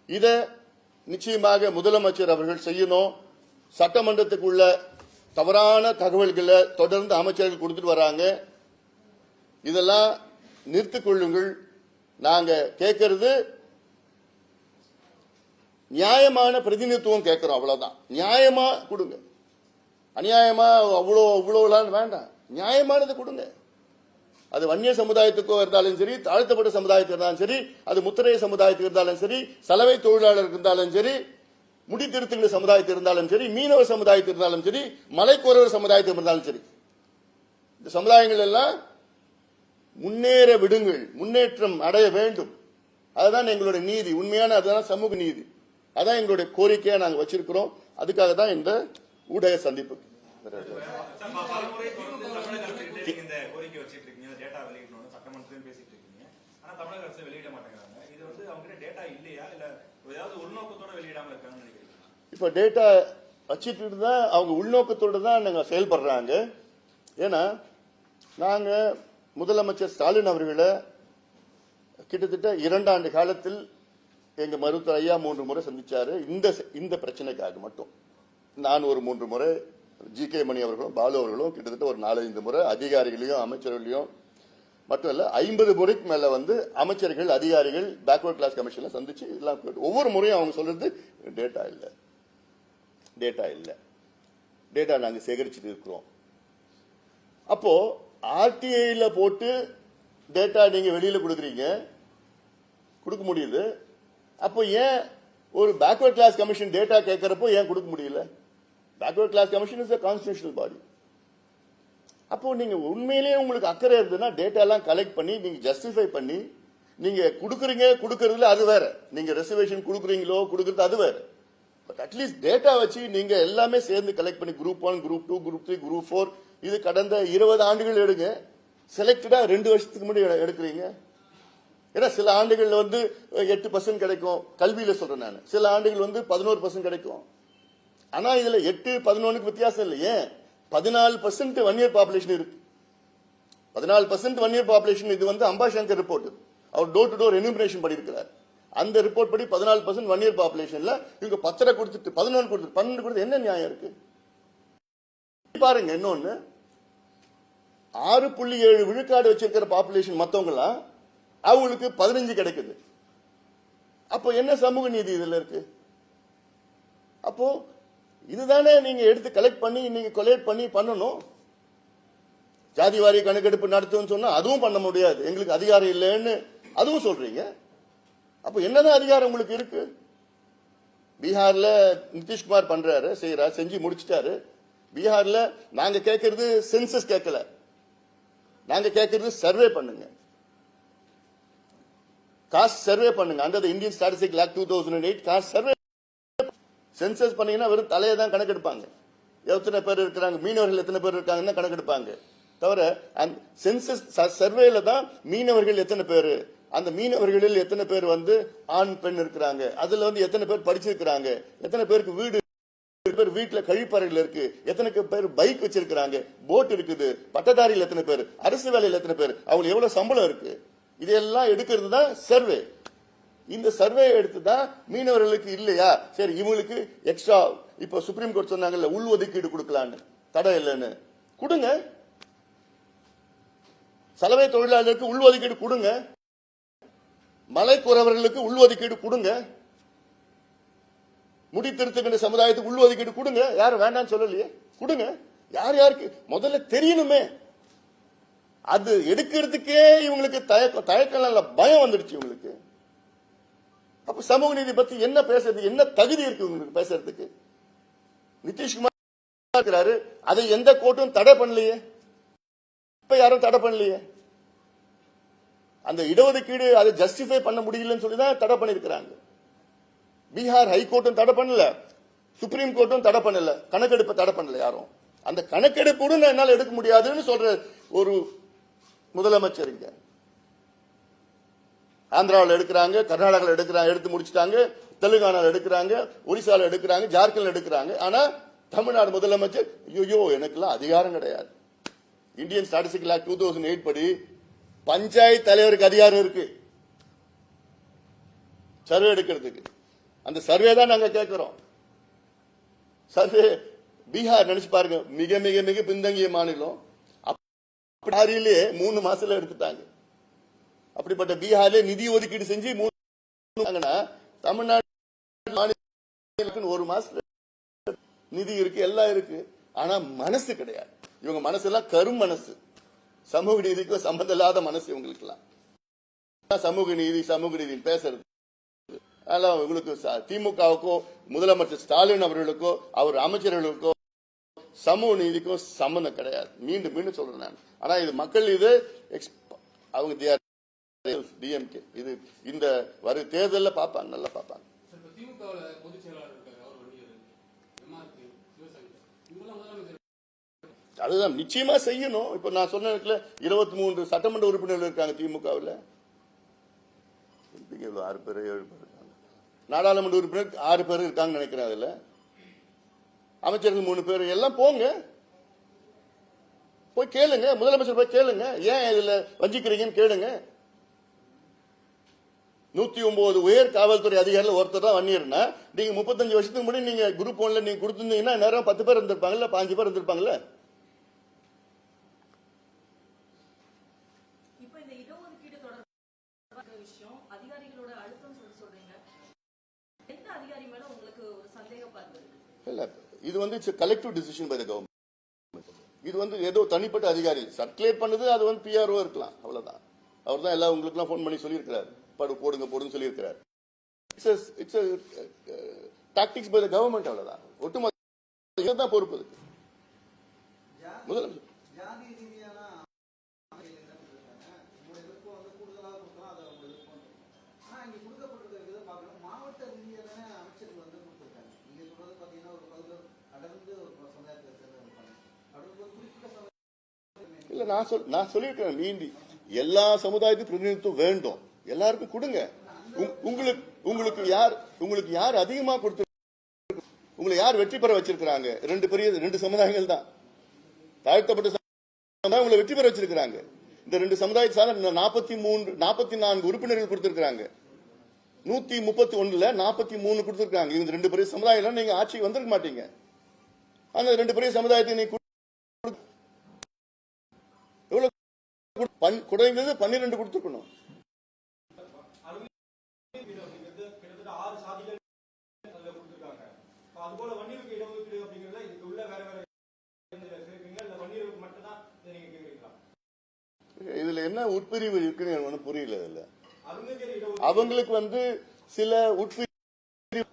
இத நிச்சயமாக முதலமைச்சர் அவர்கள் செய்யணும். சட்டமன்றத்துக்குள்ள தவறான தகவல்களை தொடர்ந்து அமைச்சர்கள் கொடுத்துட்டு வராங்க. இதெல்லாம் நிறுத்திக் கொள்ளுங்கள். நாங்க கேட்கறது நியாயமான பிரதிநிதித்துவம் கேட்கிறோம், அவ்வளவுதான். நியாயமா கொடுங்க. அநியாயமா அவ்வளோலாம் வேண்டாம். நியாயமானது கொடுங்க. அது வன்னிய சமுதாயத்துக்கோ இருந்தாலும் சரி, தாழ்த்தப்பட்ட சமுதாயத்துக்கு இருந்தாலும் சரி, அது முத்திரைய சமுதாயத்துக்கு இருந்தாலும் சரி, சலவை தொழிலாளருக்கு இருந்தாலும் சரி, முடித்திருத்துகிற சமுதாயத்தில் இருந்தாலும் சரி, மீனவ சமுதாயத்தில் இருந்தாலும் சரி, மலைக்குறவர் சமுதாயத்தில் இருந்தாலும் சரி, இந்த சமுதாயங்கள் எல்லாம் முன்னேற விடுங்கள். முன்னேற்றம் அடைய வேண்டும். அதுதான் எங்களுடைய நீதி. உண்மையான அதுதான் சமூக நீதி. அதான் எங்களுடைய கோரிக்கையா நாங்க வச்சிருக்கிறோம். அதுக்காக தான் இந்த ஊடக சந்திப்பு. இப்ப டேட்டா வச்சிட்டு இருந்தா அவங்க உள்நோக்கத்தோடு தான் நாங்க செயல்படுறாங்க. ஏன்னா நாங்க முதலமைச்சர் ஸ்டாலின் அவர்களை கிட்டத்தட்ட 2 ஆண்டு காலத்தில் எங்க மருத்துவர் ஐயா 3 முறை சந்திச்சாரு. இந்த பிரச்சனைக்காக மட்டும் நான் ஒரு 3 முறை, ஜி.கே. மணி அவர்களும் பாலு அவர்களும் கிட்டத்தட்ட ஒரு 4-5 முறை அதிகாரிகளையும் அமைச்சர்களையும் மட்டும் இல்ல 50 முறைக்கு மேல அமைச்சர்கள் அதிகாரிகள் பேக்வர்ட் கிளாஸ் கமிஷன்ல சந்திச்சு எல்லாம் ஒவ்வொரு முறையும் அவங்க சொல்றது டேட்டா இல்ல, டேட்டா இல்ல, டேட்டா நாங்க சேகரிச்சுட்டு இருக்கிறோம். அப்போ ஆர்டிஐல போட்டு டேட்டா நீங்க வெளியில கொடுக்குறீங்க, கொடுக்க முடியுது. அப்போ ஏன் ஒரு பேக்வர்ட் கிளாஸ் கமிஷன் டேட்டா கேட்கறப்போ ஏன் கொடுக்க முடியல? Backward class commission is a constitutional body. அப்போ நீங்க உண்மையிலேயே உங்களுக்கு அக்கறை இருந்ததுன்னா டேட்டா எல்லாம் கலெக்ட் பண்ணி நீங்க ஜஸ்டிஃபை பண்ணி நீங்க கொடுக்கறதுல அது வேற. நீங்க ரெசர்வேஷன் கொடுக்குறீங்களோ கொடுக்கறது அது வேற. பட் அட்லீஸ்ட் டேட்டா வச்சு நீங்க எல்லாமே சேர்ந்து கலெக்ட் பண்ணி குரூப் 1, குரூப் 2, குரூப் 3, குரூப் 4 இது கடந்த 20 ஆண்டுகள் எடுங்க. செலக்டடா 2 வருஷத்துக்கு முன்னாடி எடுக்கிறீங்க. ஏன்னா சில ஆண்டுகள் 8% கிடைக்கும், கல்வியில சொல்றேன் நான். சில ஆண்டுகள் 11% கிடைக்கும். ஆனா இதுல 8-11க்கு வித்தியாசம் இல்லை. ஏன் 14% 1 year பாப்புலேஷன் இருக்கு. 14% 1 year பாப்புலேஷன். இது அம்பாசங்கர் ரிப்போர்ட். அவர் டோர் டு டோர் எனுமரேஷன் பண்ணியிருக்கிறார். அந்த ரிப்போர்ட் படி 14% 1 year பாப்புலேஷன்ல இவங்க 10 கொடுத்துட்டு 11 கொடுத்துட்டு 12 கொடுத்து என்ன நியாயம் இருக்கு பாருங்க. இன்னொன்னு 6.7 விழுக்காடு வச்சிருக்கிற பாப்புலேஷன் மத்தவங்க அவங்களுக்கு 15 கிடைக்குது. அப்போ என்ன சமூக நீதி இதுல இருக்கு? அப்போ இதுதானே நீங்க எடுத்து கலெக்ட் பண்ணி நீங்க கொலேட் பண்ணி பண்ணணும். ஜாதி வாரி கணக்கெடுப்பு நடத்தும் சொன்னா அதுவும் பண்ண முடியாது, எங்களுக்கு அதிகாரம் இல்லைன்னு அதுவும் சொல்றீங்க. அப்ப என்னதான் அதிகாரம் உங்களுக்கு இருக்கு? பீகார்ல நிதிஷ்குமார் பண்றாரு, செய்யறாரு, செஞ்சு முடிச்சிட்டாரு. பீகார்ல நாங்க கேட்கறது சென்சஸ் கேட்கல, நாங்க கேட்கறது சர்வே பண்ணுங்க, காஸ்ட் சர்வே பண்ணுங்க. Under Indian statistic act 2008 caste survey. Census பண்ணீங்கன்னா வெறும் தலையை தான் கணக்கெடுப்பாங்க. எத்தனை பேர் இருக்கிறாங்க, மீனவர்கள் எத்தனை பேர் இருக்காங்கன்னா கணக்கெடுப்பாங்க. தவிர அந்த சென்சஸ் சர்வேல தான் மீனவர்கள் எத்தனை பேர், அந்த மீனவர்களில் எத்தனை பேர் ஆண் பெண் இருக்கிறாங்க, அதுல எத்தனை பேர் படிச்சிருக்கிறாங்க, எத்தனை பேருக்கு வீடு, பேர் வீட்டுல கழிப்பறைகள் இருக்கு, எத்தனை பேர் பைக் வச்சிருக்கிறாங்க, போட் இருக்குது, பட்டதாரிகள் எத்தனை பேர், அரசு வேலையில் எத்தனை பேர், அவங்களுக்கு எவ்வளவு சம்பளம் இருக்கு, இதெல்லாம் எடுக்கிறது தான் சர்வே. இந்த சர்வே எடுத்து தான் மீனவர்களுக்கு இல்லையா, சரி இவங்களுக்கு எக்ஸ்ட்ரா இப்ப சுப்ரீம் கோர்ட் சொன்னாங்கல்ல உள் ஒதுக்கீடு கொடுக்கலான்னு, தடை இல்லைன்னு கொடுங்க. சலவை தொழிலாளர்களுக்கு உள் ஒதுக்கீடு கொடுங்க, மலைக்குறவர்களுக்கு உள் ஒதுக்கீடு கொடுங்க, முடி திருத்துகின்ற சமுதாயத்துக்கு உள் ஒதுக்கீடு கொடுங்க. யாரும் வேண்டாம்னு சொல்லலையே, கொடுங்க. யார் யாருக்கு முதல்ல தெரியணுமே. அது எடுக்கிறதுக்கே இவங்களுக்கு தயக்கம் இல்ல, பயம் வந்துடுச்சு இவங்களுக்கு. அப்ப சமூக நீதி பத்தி என்ன பேசுறது, என்ன தகுதி இருக்கு உங்களுக்கு பேசுறதுக்கு? நிதிஷ்குமார் இருக்கிறாரு, அதை எந்த கோர்ட்டும் தடை பண்ணலையே, இப்ப யாரும் தடை பண்ணலையே. அந்த இடஒதுக்கீடு அதை ஜஸ்டிஃபை பண்ண முடியலன்னு சொல்லி தான் தடை பண்ணிருக்கிறாங்க. பீகார் ஹைகோர்ட்டும் தடை பண்ணல, சுப்ரீம் கோர்ட்டும் தடை பண்ணல, கணக்கெடுப்பை தடை பண்ணல யாரும். அந்த கணக்கெடுப்பு கூட என்னால் எடுக்க முடியாதுன்னு சொல்ற ஒரு முதலமைச்சர் இங்க. ஆந்திராவில் எடுக்கிறாங்க, கர்நாடகாவில் எடுக்கிறாங்க, எடுத்து முடிச்சுட்டாங்க, தெலுங்கானாவில் எடுக்கிறாங்க, ஒரிசால எடுக்கிறாங்க, ஜார்க்கண்ட் எடுக்கிறாங்க. ஆனா தமிழ்நாடு முதலமைச்சர் ஐயோ எனக்குலாம் அதிகாரம் கிடையாது. இந்தியன் ஸ்டாட்டிஸ்டிக்கல் ஆக்ட் 2008 படி பஞ்சாயத்து தலைவருக்கு அதிகாரம் இருக்கு சர்வே எடுக்கிறதுக்கு. அந்த சர்வே தான் நாங்க கேட்கிறோம். சர்வே பீகார் நினைச்சு பாருங்க, மிக மிக மிக பின்தங்கிய மாநிலம். பீகாரிலே 3 மாசத்துல எடுத்துட்டாங்க. அப்படிப்பட்ட பீகார்ல நிதி ஒதுக்கீடு செஞ்சு தமிழ்நாடு ஒரு மாசத்துல நிதி இருக்கு, எல்லாம் இருக்கு. ஆனா மனசு கிடையாது. இவங்க மனசு எல்லாம் கரும் மனசு, சமூக நீதிக்கும் சம்பந்தம் இல்லாத மனசு இவங்களுக்கு எல்லாம். சமூக நீதி பேசுறது அதெல்லாம் உங்களுக்கு திமுகவுக்கோ முதலமைச்சர் ஸ்டாலின் அவர்களுக்கோ அவர் அமைச்சர்களுக்கோ சமூக நீதிக்கும் சம்பந்தம் கிடையாது. மீண்டும் மீண்டும் சொல்றேன் நான். ஆனா இது மக்கள் இது அவங்க டிஎம்கே இது இந்த வர தேர்தலில் பார்ப்பாங்க, நல்லா பார்ப்பாங்க. அதுதான் நிச்சயமா செய்யணும். இப்ப நான் சொன்ன 23 சட்டமன்ற உறுப்பினர்கள் இருக்காங்க திமுகவில். 6 பேர் 7 பேர் இருக்காங்க. நாடாளுமன்ற உறுப்பினர் 6 பேர் இருக்காங்கன்னு நினைக்கிறேன். அதுல அமைச்சர்கள் 3 பேர். எல்லாம் போங்க, போய் கேளுங்க, முதலமைச்சர் போய் கேளுங்க, ஏன் இதுல வஞ்சிக்கிறீங்கன்னு கேளுங்க. 109 உயர் காவல்துறை அதிகாரிகள் ஒருத்தர் தான் வன்னியர்னா, நீங்க 35 வருஷத்துக்கு முன்னாடி நீங்க குரூப் 1ல நீங்க கொடுத்திருந்தீங்கன்னா நேரம் 10 பேர் இருந்திருப்பாங்கல்ல, 5 பேர் இருந்திருப்பாங்கல்ல. இது வந்து collective decision by the government. இது வந்து ஏதோ தனிப்பட்ட அதிகாரி சர்க்குலேட் பண்ணது, அது வந்து பிஆர்ஓ இருக்கலாம், அவ்வளவுதான். அவர் தான் எல்லாம் உங்களுக்கு எல்லாம் போன் பண்ணி சொல்லியிருக்கிறார், போடுங்க சொல்லியிருக்கிறார். It's tactics by the government, அவ்வளவுதான். ஒட்டுமொத்த தான் பொறுப்பு இருக்கு. முதலமைச்சர் இல்ல நான் சொல்லியிருக்கேன், நீண்டி எல்லா சமுதாயத்துக்கும் பிரதிநிதித்துவம் வேண்டும், எல்லாருக்கும் கொடுங்க. உங்களுக்கு யார் அதிகமா கொடுத்து உங்களை யார் வெற்றி பெற வச்சிருக்காங்க? 2 சமுதாயங்கள் தான். தாழ்த்தப்பட்ட சமுதாயம் உங்களை வெற்றி பெற வச்சிருக்காங்க. இந்த 2 சமுதாயத்தால 44 உறுப்பினர்கள் கொடுத்திருக்காங்க. 131ல 43 கொடுத்திருக்காங்க. இந்த 2 பெரிய சமுதாயம் நீங்க ஆட்சிக்கு வந்திருக்க மாட்டீங்க. அந்த 2 பெரிய சமுதாயத்தை நீங்க குறைந்தது 12 கொடுத்துக்கணும். இதுல என்ன உட்பிரிவு இருக்குன்னு எனக்கு புரியல. இதுல அவங்களுக்கு வந்து சில உட்பிரிவு,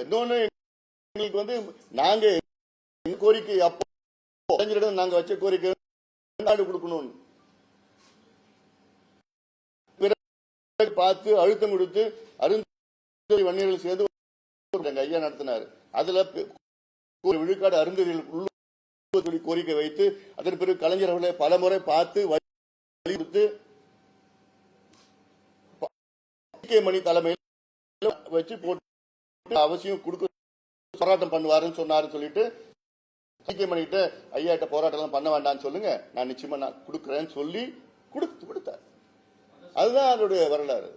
இன்னொன்னு எங்களுக்கு வந்து நாங்க கோரிக்கை அப்போ நாங்க வச்ச கோரிக்கை கொடுக்கணும், பார்த்து அழுத்தம் கொடுத்து வன்னியர்கள் சேர்ந்து ஐயா நடத்தினார். அதுல விழுக்காடு அருந்ததிகள் கோரிக்கை வைத்து அதன் பிறகு கலைஞர் அவர்களை பல முறை பார்த்து கொடுத்து மணி தலைமையில் வச்சு போட்டு அவசியம் கொடுக்க போராட்டம் பண்ணுவாருன்னு சொன்னாருன்னு சொல்லிட்டு மணிகிட்ட ஐயாட்ட போராட்டம் பண்ண வேண்டாம்னு சொல்லுங்க, நான் நிச்சயமா நான் கொடுக்கிறேன்னு சொல்லி கொடுத்தார். அதுதான் அதனுடைய வரலாறு.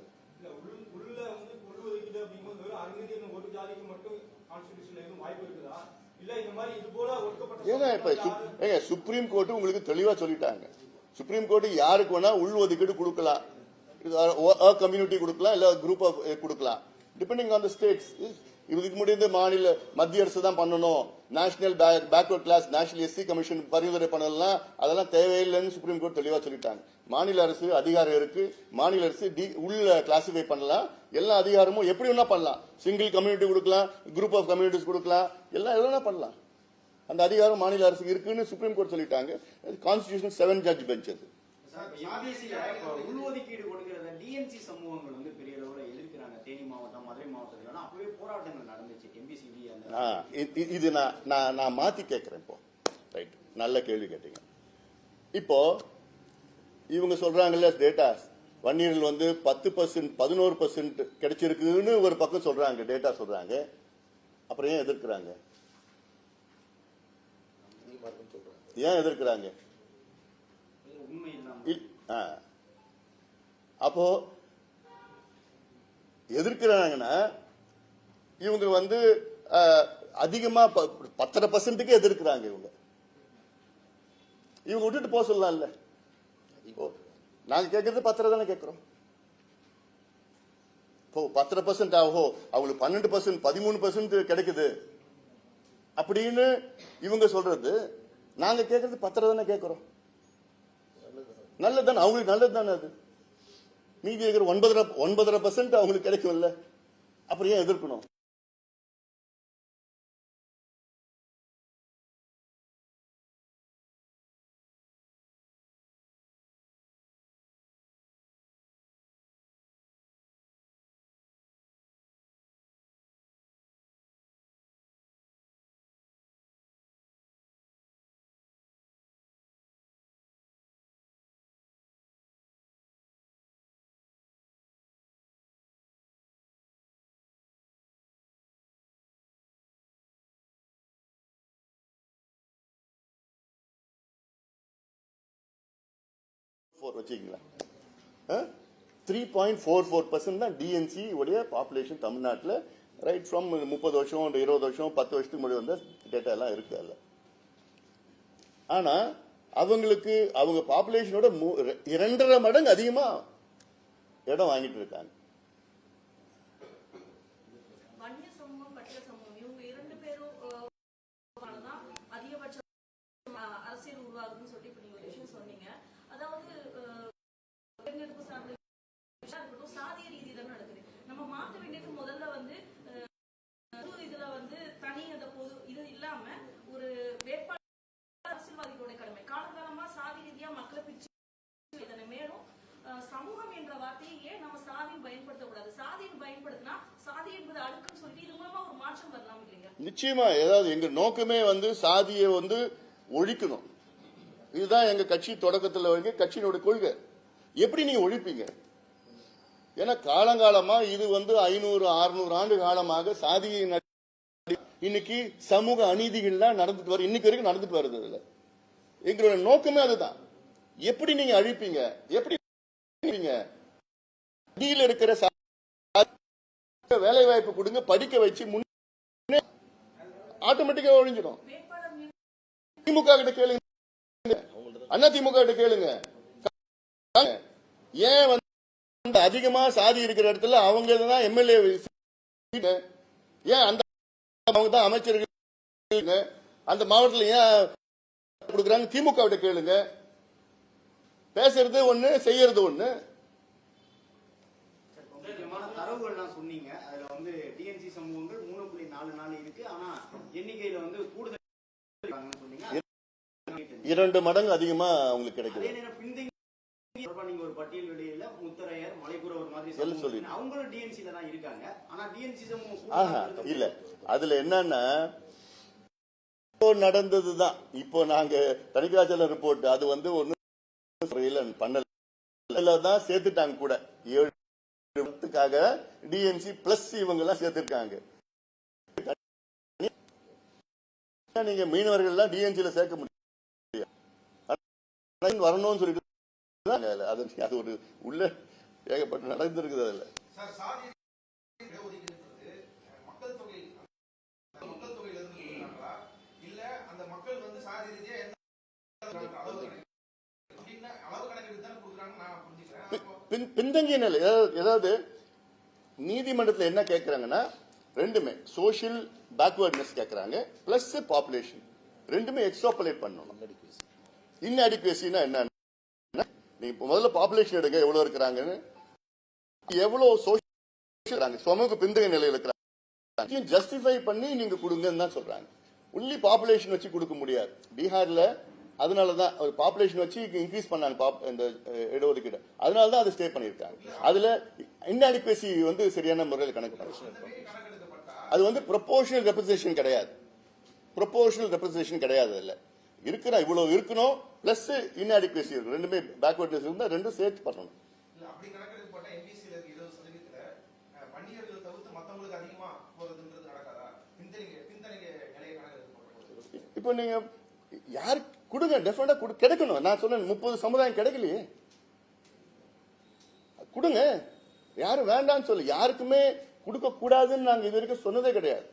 ஏன்னா இப்ப சுப்ரீம் கோர்ட் உங்களுக்கு தெளிவா சொல்லிட்டாங்க. சுப்ரீம் கோர்ட் யாருக்கு வேணா உள் ஒதுக்கீடு கொடுக்கலாம், கம்யூனிட்டி கொடுக்கலாம், இல்ல குரூப் ஆஃப் கொடுக்கலாம், டிபெண்டிங் ஆன் தி ஸ்டேட்ஸ். இதுக்கு முடிந்து மத்திய அரசு தான் பண்ணணும், national backward class national SC commission பரிந்துரை பண்ணலாம், அதெல்லாம் தேவையில்லைன்னு சுப்ரீம் கோர்ட் தெளிவா சொல்லிட்டாங்க. மாநில அரசு அதிகாரம் இருக்கு, மாநில அரசு உள்ள கிளாசிஃபை பண்ணலாம், எல்லா அதிகாரமும் எப்படி வேணா பண்ணலாம், சிங்கிள் கம்யூனிட்டி கொடுக்கலாம், குரூப் ஆஃப் கம்யூனிட்டிஸ் கொடுக்கலாம், எல்லாம் எவ்வளவு பண்ணலாம். அந்த அதிகாரம் மாநில அரசுக்கு இருக்குன்னு சுப்ரீம் கோர்ட் சொல்லிட்டாங்க. Constitution 7 judge bench. அது உள்ஒதுக்கீடு கொடுக்கறத டிஎன்சி சமூகங்கள் வந்து பெரிய அளவுல எதிர்க்கிறாங்க. தேனி மாவட்டம், மதுரை மாவட்டத்துல அப்பவே போராட்டங்கள் நடந்துச்சு. எம்பிசிடி இது நான் மாத்தி கேட்கிறேன். இப்போ ரைட், நல்ல கேள்வி கேட்டீங்க. இப்போ இவங்க சொல்றாங்கல்ல டேட்டா வன்னியர்கள் வந்து 10% 11% கிடைச்சிருக்குன்னு ஒரு பக்கம் சொல்றாங்க, டேட்டா சொல்றாங்க. அப்புறம் ஏன் எதிர்க்கிறாங்க? ஏன் எதிர்க்கிறாங்க? உண்மை இல்லாம அப்போ எதிர்க்கிறாங்கன்னா இவங்க வந்து அதிகமா 10% எதிர்க்கிறாங்க. இவங்க விட்டுட்டு போக சொல்லலாம்ல. நாங்க கேட்கறது 10 தானே கேட்கிறோம். இப்போ 10% ஆகோ அவங்களுக்கு 12% 13% கிடைக்குது அப்படின்னு இவங்க சொல்றது, நாங்க கேட்கறது 10 தானே கேட்கிறோம். நல்லதுதானே, அவங்களுக்கு நல்லது தானே. அது மீதி இருக்கிற 9.5% அவங்களுக்கு கிடைக்கும்ல. அப்புறம் ஏன் எதிர்க்கணும்? வச்சுக்கீங்களா? 3.44% தான் டிஎன்சி உடைய பாப்புலேஷன் தமிழ்நாட்டில். ரைட் ஃப்ரம் 30 வருஷம் 20 வருஷம் 10 வருஷத்துக்கு முன்னாடி வந்த டேட்டா எல்லாம் இருக்கு அல்ல. ஆனா அவங்களுக்கு அவங்க பாப்புலேஷனோட 2.5 மடங்கு அதிகமா இடம் வாங்கிட்டு இருக்காங்க. வன்னிய சமூகம், பட்டியல் சமூகம் இவங்க 2 பேரும் அதிகபட்ச அரசியல் உருவாகுதுன்னு சொல்லி இப்ப நீங்க ஒரு விஷயம் சொன்னீங்க. அதாவது தேர்ந்தெடுப்பு சார்ந்த இருக்கட்டும், சாதிய ரீதியில நடக்குது. நம்ம மாற்ற வேண்டியது முதல்ல வந்து இதுல வந்து தனி அந்த பொது இது இல்லாம ஒரு வேட்பாளர் அரசியல்வாதிகளுடைய கடமை. காலகாலமா சாதி ரீதியா மக்களை பிரிச்சு இதனை மேலும் சமூகம் என்ற வார்த்தையை ஏன் நம்ம சாதியும் பயன்படுத்தக்கூடாது? சாதியும் பயன்படுத்தினா சாதி என்பது அடுக்குன்னு சொல்லிட்டு இது மூலமா ஒரு மாற்றம் வரலாம் இல்லையா? நிச்சயமா. ஏதாவது எங்க நோக்கமே வந்து சாதியை வந்து ஒழிக்கணும். இதுதான் எங்க கட்சி தொடக்கத்தில் வந்து கட்சியினுடைய கொள்கை. எப்படி நீங்க ஒழிப்பீங்க? ஏன்னா காலங்காலமா இது வந்து 500-600 ஆண்டு காலமாக சாதியை இன்னைக்கு சமூக அநீதிகள்லாம் நடந்துட்டு வரும். இன்னைக்கு வரைக்கும் நடந்துட்டு வருது. இதுல எங்களோட நோக்கமே அதுதான். எப்படி நீங்க அழிப்பீங்க? எப்படி அடியில் இருக்கிற வேலை வாய்ப்பு கொடுங்க, படிக்க வச்சு முன்னே ஆட்டோமேட்டிக்கா ஒழிஞ்சிடும். திமுக கிட்ட கேளுங்க, அண்ணா திமுக கிட்ட கேளுங்க. ஏன் வந்து அதிகமா சாதி இருக்கிற இடத்துல அவங்க தான் எம்எல்ஏ, ஏன் அந்த அவங்க தான் அமைச்சர்கள் அந்த மாவட்டத்தில் ஏன் கொடுக்குறாங்க? திமுக கிட்ட கேளுங்க. பேசுறது ஒண்ணு, செய்யறது ஒண்ணு. தரவுகள் சொன்னீங்க. அதுல வந்து டிஎன்சி சமூகங்கள் 3.44 இருக்கு. ஆனா எண்ணிக்கையில வந்து கூடுதல் 2 மடங்கு அதிகமா உங்களுக்கு கிடைக்குது. நீங்க ஒரு பட்டியல் வெளியில முத்தரையர், மலைக்குறவர் மாதிரி சொல்லி அவங்களும் டிஎன்சில தான் இருக்காங்க. ஆனா டிஎன்சி சமூகம் இல்ல. அதுல என்னன்னா நடந்ததுதான். இப்போ நாங்க தணிக்காச்சல ரிப்போர்ட் அது வந்து ஒண்ணு பண்ணல தான் சேர்த்துட்டாங்க கூட. 7 டிஎன்சி பிளஸ் இவங்க எல்லாம் சேர்த்திருக்காங்க. நீங்க மீனவர்கள் எல்லாம் டிஎன்சில சேர்க்க முடியும் வரணும்னு சொல்லிட்டு அது ஒரு உள்ள ஏகப்பட்டு நடந்திருக்குது. அதுல பின்தங்கிய நிலை. ஏதாவது நீதிமன்றத்தில் என்ன கேட்கிறாங்கன்னா ரெண்டுமே சோசியல் பேக்வர்ட்னஸ் கேட்கறாங்க, பிளஸ் பாப்புலேஷன் ரெண்டுமே எக்ஸ்ட்ராபுலேட் பண்ணணும். இன்அடிக்குவசினா என்ன? நீங்க முதல்ல பாப்புலேஷன் எடுங்க, எவ்வளவு இருக்கிறாங்கன்னு, எவ்வளவு சோசியல் சமூக பின்தங்கிய நிலையில் இருக்கிறாங்க ஜஸ்டிஃபை பண்ணி நீங்க கொடுங்கன்னு தான் சொல்றாங்க. ஒன்லி பாப்புலேஷன் வச்சு கொடுக்க முடியாது. பீகார்ல அதனால தான் ஒரு பாப்புலேஷன் வச்சு இன்க்ரீஸ் பண்ணாங்க இந்த இடஒதுக்கீடு, அதனால தான் அதை ஸ்டே பண்ணியிருக்காங்க. அதுல இன்அடிக்வசி வந்து சரியான முறையில் கணக்கு பண்ண, அது வந்து ப்ரொபோர்ஷனல் ரெப்ரசன்டேஷன் கிடையாது. ப்ரொபோர்ஷனல் ரெப்ரசன்டேஷன் கிடையாது. அதில் இருக்கிற இவ்வளவு இருக்கணும் பிளஸ் இன்அடிக்வசி இருக்கும், ரெண்டுமே பேக்வர்ட்னஸ் இருந்தால் ரெண்டும் சேர்த்து பண்ணணும். இப்போ நீங்க யாரு கொடுங்க, டெஃபினட்டா கிடைக்கணும். நான் சொன்னேன் 30 சமுதாயம் கிடைக்கலையே, கொடுங்க. யாரும் வேண்டாம்னு சொல்லு, யாருக்குமே கொடுக்க கூடாதுன்னு நாங்க இது வரைக்கும் சொன்னதே கிடையாது.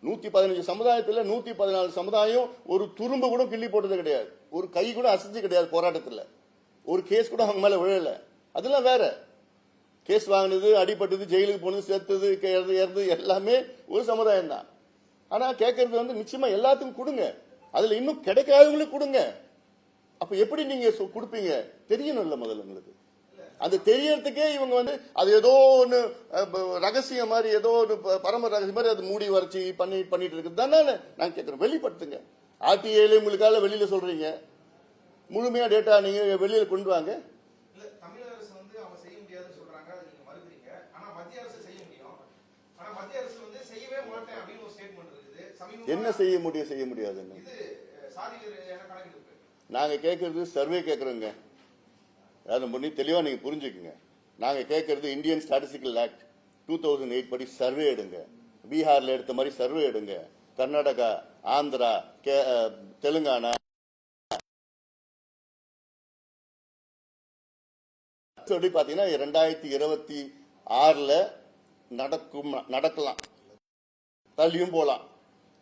115 சமுதாயத்துல 114 சமுதாயம் ஒரு துரும்பு கூட கிள்ளி போட்டது கிடையாது, ஒரு கை கூட அசைச்சு கிடையாது போராட்டத்தில், ஒரு கேஸ் கூட அவங்க மேல விழல. அதெல்லாம் வேற கேஸ் வாங்கினது, அடிபட்டது, ஜெயிலுக்கு போனது, சேர்த்தது, இறந்து எல்லாமே ஒரு சமுதாயம் தான். ஆனா கேட்கறது வந்து நிச்சயமா எல்லாத்துக்கும் கொடுங்க, அதுல இன்னும் கிடைக்காதவங்களுக்கு கொடுங்க. அப்ப எப்படி நீங்க கொடுப்பீங்க தெரியணும்ல முதல்ல உங்களுக்கு. அது தெரியறதுக்கே இவங்க வந்து அது ஏதோ ஒண்ணு ரகசியம் மாதிரி, ஏதோ ஒன்று பரம ரகசியம் மாதிரி அது மூடி வரைச்சி பண்ணிட்டு இருக்குது தானே நான் கேட்கிறேன். வெளிப்படுத்துங்க. ஆர்டிஐல உங்களுக்காக வெளியில சொல்றீங்க, முழுமையா டேட்டா நீங்க வெளியில கொண்டு வாங்க. என்ன செய்ய முடியாது. நாங்க கேட்கறது சர்வே கேட்கறோங்க, அதை பண்ணி தெளிவா நீங்க புரிஞ்சுக்குங்க. நாங்க கேட்கறது இந்தியன் ஸ்டாட்டிஸ்டிக்கல் ஆக்ட் 2008 படி சர்வே எடுங்க. பீகார்ல எடுத்த மாதிரி சர்வே எடுங்க. கர்நாடகா, ஆந்திரா, தெலுங்கானா சொல்லி பாத்தீங்கன்னா 2026 நடக்கலாம், தள்ளியும் போலாம்.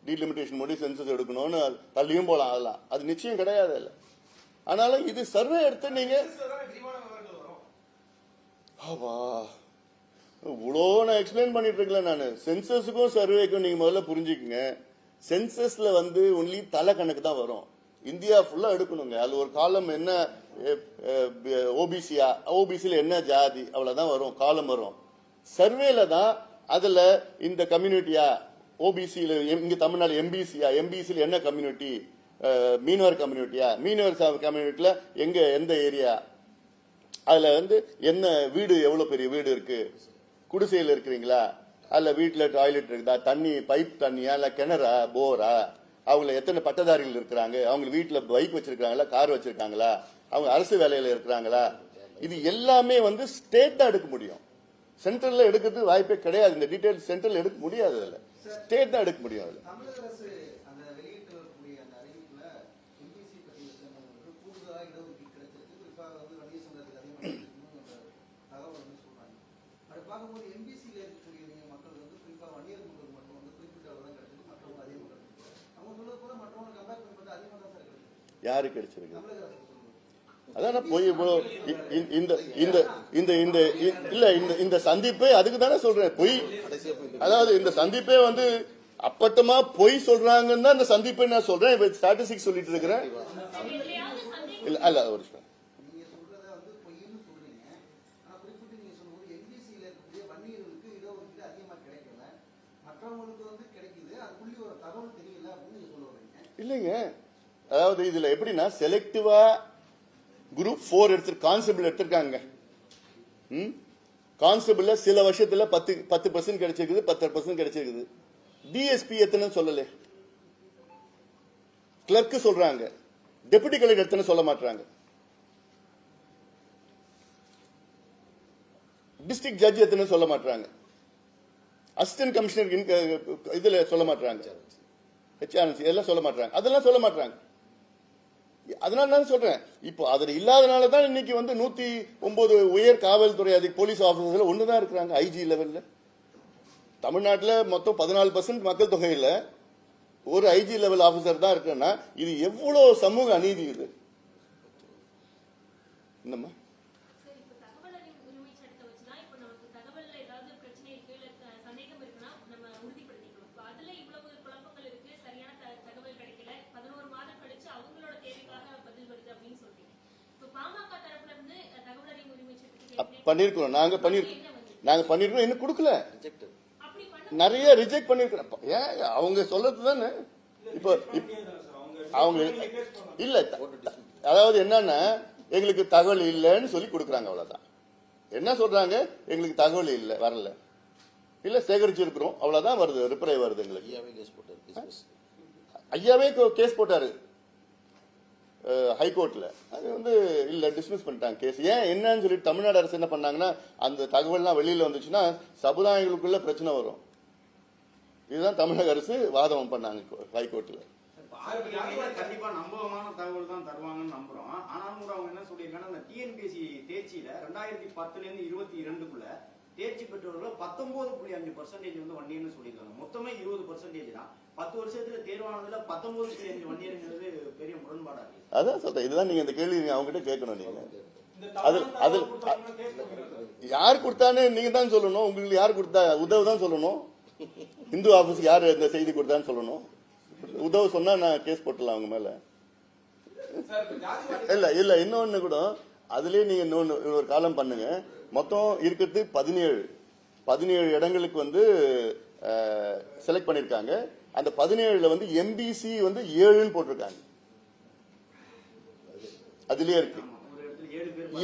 டீலிமிட்டேஷன் முடி சென்சஸ் எடுக்கணும்னு தள்ளியும் போலாம். அதெல்லாம் அது நிச்சயம் கிடையாது. இல்ல ஆனாலும் இது சர்வே எடுத்து நீங்க இவ்வளோ நான் எக்ஸ்பிளைன் பண்ணிட்டு இருக்கல. நான் சென்சஸுக்கும் சர்வேக்கும் நீங்க முதல்ல புரிஞ்சுக்குங்க. சென்சஸ்ல வந்து ஒன்லி தலை கணக்கு தான் வரும், இந்தியா ஃபுல்லா எடுக்கணுங்க. அது ஒரு காலம் என்ன ஓபிசியா, ஓபிசில என்ன ஜாதி, அவ்வளவுதான் வரும், காலம் வரும். சர்வேல தான் அதுல இந்த கம்யூனிட்டியா, ஓபிசியில இங்க தமிழ்நாடு எம்பிசியா, எம்பிசியில என்ன கம்யூனிட்டி, மீனவர் கம்யூனிட்டியா, மீனவர் கம்யூனிட்டியில எங்க எந்த ஏரியா, அதுல வந்து என்ன வீடு, எவ்வளவு பெரிய வீடு இருக்கு, குடிசையில் இருக்கிறீங்களா, அல்ல வீட்டுல டாய்லெட் இருக்குதா, தண்ணி பைப் தண்ணியா, இல்ல கிணறா, போரா, அவங்க எத்தனை பட்டதாரிகள் இருக்கிறாங்க, அவங்க வீட்டுல பைக் வச்சிருக்காங்களா, கார் வச்சிருக்காங்களா, அவங்க அரசு வேலையில இருக்கிறாங்களா, இது எல்லாமே வந்து ஸ்டேட் தான் எடுக்க முடியும். சென்ட்ரல்ல எடுக்கிறது வாய்ப்பே கிடையாது. இந்த டீடைல் சென்ட்ரல் எடுக்க முடியாது, அதுல ஸ்டேட் தான் எடுக்க முடியும். அதுல யாரு கிடைச்சிருக்கு? அதான் போய் இந்த சந்திப்பே அதுக்கு தானே சொல்றேன், பொய். அதாவது இந்த சந்திப்பே வந்து அப்பட்டமா பொய் சொல்றாங்கன்னு தான் இந்த சந்திப்பை நான் சொல்றேன். ஸ்டாட்டிஸ்டிக்ஸ் சொல்லிட்டு இருக்கிறேன். இல்ல அல்ல ஒரு இல்லைங்க. அதாவது இதுல எப்படின்னா செலக்டிவா குரூப் 4 கான்ஸ்டபிள் எடுத்திருக்காங்க. கான்ஸ்டபிள்ல சில வருஷத்துல 10% கிடைச்சிருக்குது, 10% கிடைச்சிருக்குது. டிஎஸ்பி எத்தனை சொல்லல, கிளர்க்கு சொல்றாங்க, டெபுட்டி கலெக்டர் எத்தனை சொல்ல மாட்டாங்க, டிஸ்ட்ரிக்ட் ஜட்ஜ் எத்தனை சொல்ல மாட்டாங்க, அசிஸ்டன்ட் கமிஷனர் இதுல சொல்ல மாட்டாங்க, ஹெச்ஆர்என்சி எல்லாம் சொல்ல மாட்டாங்க, அதெல்லாம் சொல்ல மாட்டாங்க. அதனால நான் சொல்றேன், இப்போ அதுல இல்லாதனால தான் இன்னைக்கு வந்து 109 உயர் காவல்துறை போலீஸ் ஆபீசர்ல ஒண்ணுதான் இருக்கிறாங்க ஐஜி லெவல்ல. தமிழ்நாட்டில் மொத்தம் 14% மக்கள் தொகையில ஒரு ஐஜி லெவல் ஆபீசர் தான் இருக்குன்னா இது எவ்வளவு சமூக அநீதி இது. என்னம்மா பண்ணிருக்கிறோம், நாங்க பண்ணிருக்கோம், இன்னும் கொடுக்கல, நிறைய ரிஜெக்ட் பண்ணிருக்கிறோம். ஏன் அவங்க சொல்றது தானே. இப்போ அவங்க இல்ல, அதாவது என்னன்னா எங்களுக்கு தகவல் இல்லைன்னு சொல்லி கொடுக்குறாங்க, அவ்வளவுதான். என்ன சொல்றாங்க, எங்களுக்கு தகவல் இல்லை, வரல, இல்ல சேகரிச்சிருக்கிறோம், அவ்வளவுதான் வருது, ரிப்ளை வருது எங்களுக்கு. ஐயாவே கேஸ் போட்டாரு ஹைகோர்ட்ல. அது வந்து இல்ல, டிஸ்மிஸ் பண்ணிட்டாங்க கேஸ். ஏன் என்னன்னு சொல்லிட்டு தமிழ்நாடு அரசு என்ன பண்ணாங்கன்னா, அந்த தகவல்லாம் வெளியில வந்துச்சுன்னா சமுதாயங்களுக்குள்ள பிரச்சனை வரும். இதுதான் தமிழக அரசு வாதம் பண்ணாங்க ஹைகோர்ட்ல. கண்டிப்பா நம்பகமான தகவல் தான் தருவாங்கன்னு நம்புறோம். ஆனாலும் கூட அவங்க என்ன சொல்லியிருக்காங்க, அந்த டிஎன்பிஎஸ்சி தேர்ச்சியில 2010 இருந்து 22க்குள்ள தேர்ச்சி பெற்றவர்கள் 19.5% வந்து வன்னியர்னு சொல்லியிருக்காங்க. மொத்தமே 20% தான். 10 வருஷத்துல தேர்வானதுல 19.5 வன்னியர்ங்கிறது பெரிய முரண்பாடா இருக்கு. அதான் சொல்றேன், இதுதான் நீங்க இந்த கேள்வி அவங்க கிட்ட கேட்கணும். நீங்க அது யார் கொடுத்தானே நீங்க தான் சொல்லணும். உங்களுக்கு யார் கொடுத்தா உதவு தான் சொல்லணும். இந்து ஆபீஸ்க்கு யாரு இந்த செய்தி கொடுத்தான்னு சொல்லணும். உதவு சொன்னா நான் கேஸ் போட்டலாம் அவங்க மேல. இல்ல இல்ல, இன்னொன்னு கூட அதுலயே நீங்க இன்னொரு காலம் பண்ணுங்க. மொத்தம் இருக்கிறது 17 இடங்களுக்கு வந்து செலக்ட் பண்ணிருக்காங்க. அந்த 17ல வந்து எம்பிசி வந்து 7ன்னு போட்டிருக்காங்க. அதுலயே இருக்கு